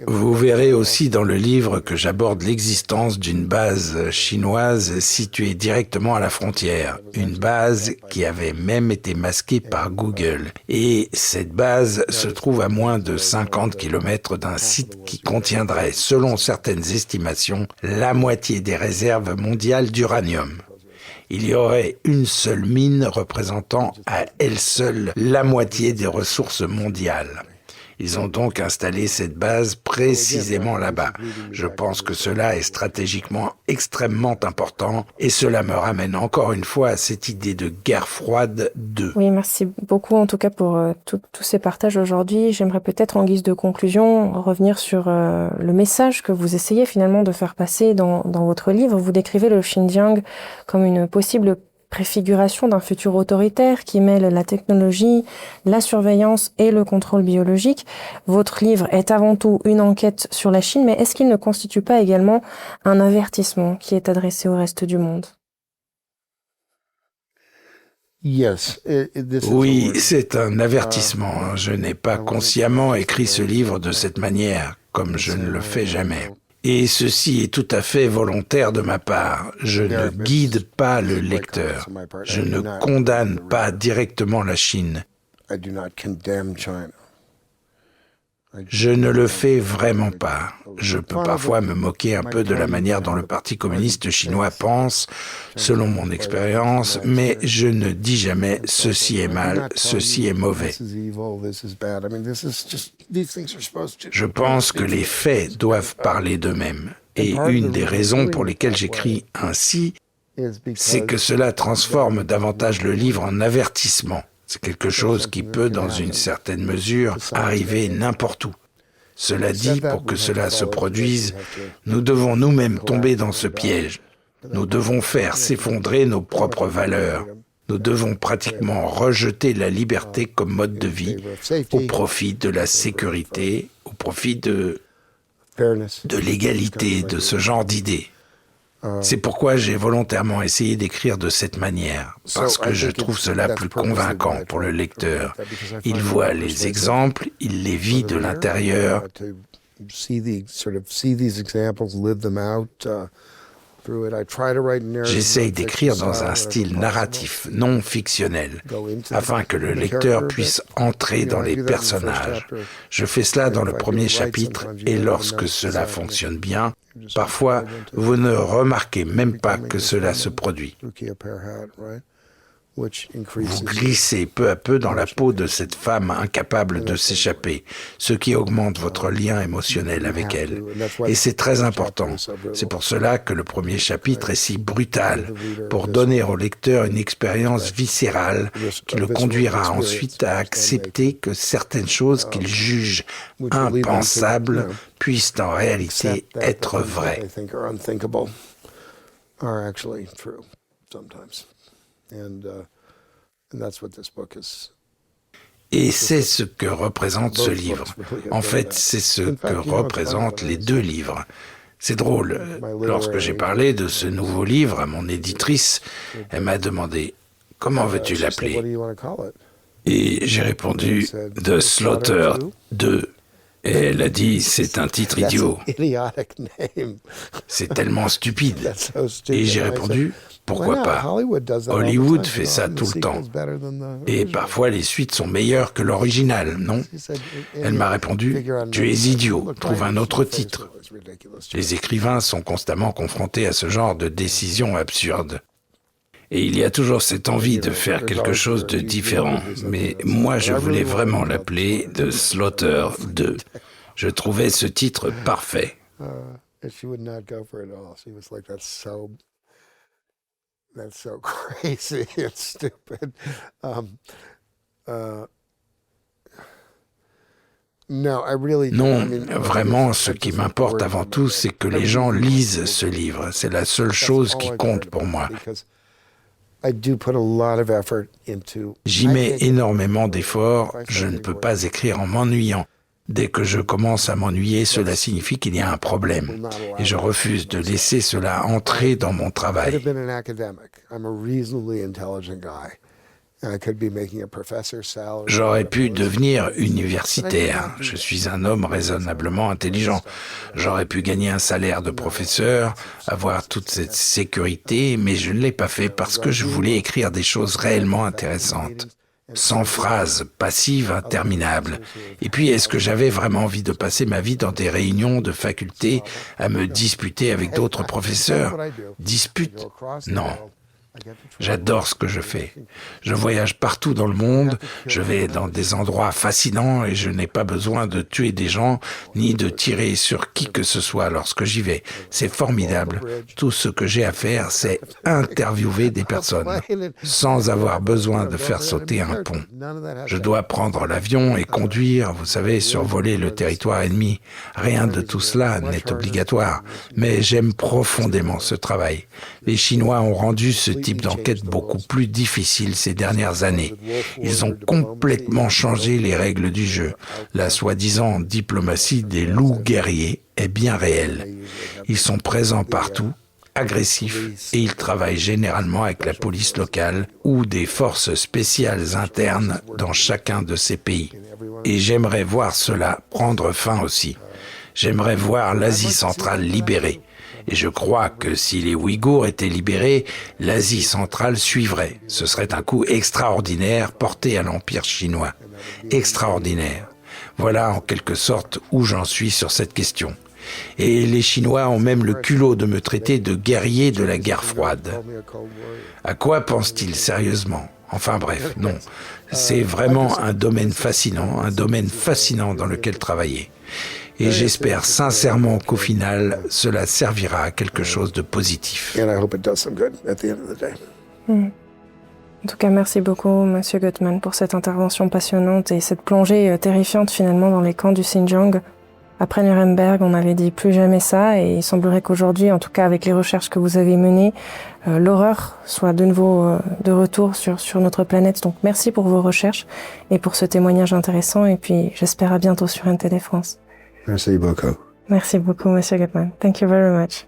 Speaker 1: Vous verrez aussi dans le livre que j'aborde l'existence d'une base chinoise située directement à la frontière, une base qui avait même été masquée par Google. Et cette base se trouve à moins de 50 km d'un site qui contiendrait, selon certaines estimations, la moitié des réserves mondiales d'uranium. Il y aurait une seule mine représentant à elle seule la moitié des ressources mondiales. Ils ont donc installé cette base précisément là-bas. Je pense que cela est stratégiquement extrêmement important et cela me ramène encore une fois à cette idée de guerre froide 2.
Speaker 2: Oui, merci beaucoup en tout cas pour tous ces partages aujourd'hui. J'aimerais peut-être en guise de conclusion revenir sur le message que vous essayez finalement de faire passer dans votre livre. Vous décrivez le Xinjiang comme une possible préfiguration d'un futur autoritaire qui mêle la technologie, la surveillance et le contrôle biologique. Votre livre est avant tout une enquête sur la Chine, mais est-ce qu'il ne constitue pas également un avertissement qui est adressé au reste du monde?
Speaker 1: Oui, c'est un avertissement. Je n'ai pas consciemment écrit ce livre de cette manière, comme je ne le fais jamais. Et ceci est tout à fait volontaire de ma part. Je ne guide pas le lecteur. Je ne condamne pas directement la Chine. Je ne le fais vraiment pas. Je peux parfois me moquer un peu de la manière dont le Parti communiste chinois pense, selon mon expérience, mais je ne dis jamais « ceci est mal, ceci est mauvais ». Je pense que les faits doivent parler d'eux-mêmes. Et une des raisons pour lesquelles j'écris ainsi, c'est que cela transforme davantage le livre en avertissement. C'est quelque chose qui peut, dans une certaine mesure, arriver n'importe où. Cela dit, pour que cela se produise, nous devons nous-mêmes tomber dans ce piège. Nous devons faire s'effondrer nos propres valeurs. Nous devons pratiquement rejeter la liberté comme mode de vie au profit de la sécurité, au profit de l'égalité, de ce genre d'idées. C'est pourquoi j'ai volontairement essayé d'écrire de cette manière, parce que je trouve cela plus convaincant pour le lecteur. Il voit les exemples, il les vit de l'intérieur. J'essaye d'écrire dans un style narratif, non fictionnel, afin que le lecteur puisse entrer dans les personnages. Je fais cela dans le premier chapitre, et lorsque cela fonctionne bien, parfois, vous ne remarquez même pas que cela se produit. Vous glissez peu à peu dans la peau de cette femme incapable de s'échapper, ce qui augmente votre lien émotionnel avec elle. Et c'est très important. C'est pour cela que le premier chapitre est si brutal, pour donner au lecteur une expérience viscérale qui le conduira ensuite à accepter que certaines choses qu'il juge impensables puissent en réalité être vraies. Et c'est ce que représente ce livre. En fait, c'est ce que représentent les deux livres. C'est drôle, lorsque j'ai parlé de ce nouveau livre à mon éditrice, elle m'a demandé « Comment veux-tu l'appeler ?» Et j'ai répondu « The Slaughter 2 ». Et elle a dit, c'est un titre idiot. C'est tellement stupide. Et j'ai répondu, pourquoi pas? Hollywood fait ça tout le temps. Et parfois les suites sont meilleures que l'original, non? Elle m'a répondu, tu es idiot, trouve un autre titre. Les écrivains sont constamment confrontés à ce genre de décisions absurdes. Et il y a toujours cette envie de faire quelque chose de différent. Mais moi, je voulais vraiment l'appeler The Slaughter 2. Je trouvais ce titre parfait.
Speaker 3: That's so crazy and stupid.
Speaker 1: Non, vraiment, ce qui m'importe avant tout, c'est que les gens lisent ce livre. C'est la seule chose qui compte pour moi. J'y mets énormément d'efforts, je ne peux pas écrire en m'ennuyant. Dès que je commence à m'ennuyer, cela signifie qu'il y a un problème. Et je refuse de laisser cela entrer dans mon travail. J'aurais pu devenir universitaire. Je suis un homme raisonnablement intelligent. J'aurais pu gagner un salaire de professeur, avoir toute cette sécurité, mais je ne l'ai pas fait parce que je voulais écrire des choses réellement intéressantes. Sans phrases passives interminables. Et puis, est-ce que j'avais vraiment envie de passer ma vie dans des réunions de faculté à me disputer avec d'autres professeurs? Dispute? Non. J'adore ce que je fais. Je voyage partout dans le monde, je vais dans des endroits fascinants et je n'ai pas besoin de tuer des gens ni de tirer sur qui que ce soit lorsque j'y vais. C'est formidable. Tout ce que j'ai à faire, c'est interviewer des personnes sans avoir besoin de faire sauter un pont. Je dois prendre l'avion et conduire, vous savez, survoler le territoire ennemi. Rien de tout cela n'est obligatoire, mais j'aime profondément ce travail. Les Chinois ont rendu ce type d'enquête beaucoup plus difficile ces dernières années. Ils ont complètement changé les règles du jeu. La soi-disant diplomatie des loups guerriers est bien réelle. Ils sont présents partout, agressifs, et ils travaillent généralement avec la police locale ou des forces spéciales internes dans chacun de ces pays. Et j'aimerais voir cela prendre fin aussi. J'aimerais voir l'Asie centrale libérée. Et je crois que si les Ouïghours étaient libérés, l'Asie centrale suivrait. Ce serait un coup extraordinaire porté à l'Empire chinois. Extraordinaire. Voilà en quelque sorte où j'en suis sur cette question. Et les Chinois ont même le culot de me traiter de guerrier de la guerre froide. À quoi pensent-ils sérieusement ? Enfin bref, non. C'est vraiment un domaine fascinant dans lequel travailler. Et j'espère sincèrement qu'au final, cela servira à quelque chose de positif.
Speaker 2: En tout cas, merci beaucoup, Monsieur Gutmann, pour cette intervention passionnante et cette plongée terrifiante finalement dans les camps du Xinjiang. Après Nuremberg, on avait dit plus jamais ça, et il semblerait qu'aujourd'hui, en tout cas avec les recherches que vous avez menées, l'horreur soit de nouveau de retour sur notre planète. Donc merci pour vos recherches et pour ce témoignage intéressant, et puis j'espère à bientôt sur NTD France.
Speaker 3: Merci beaucoup.
Speaker 2: Merci beaucoup, Monsieur Gutmann. Thank you very much.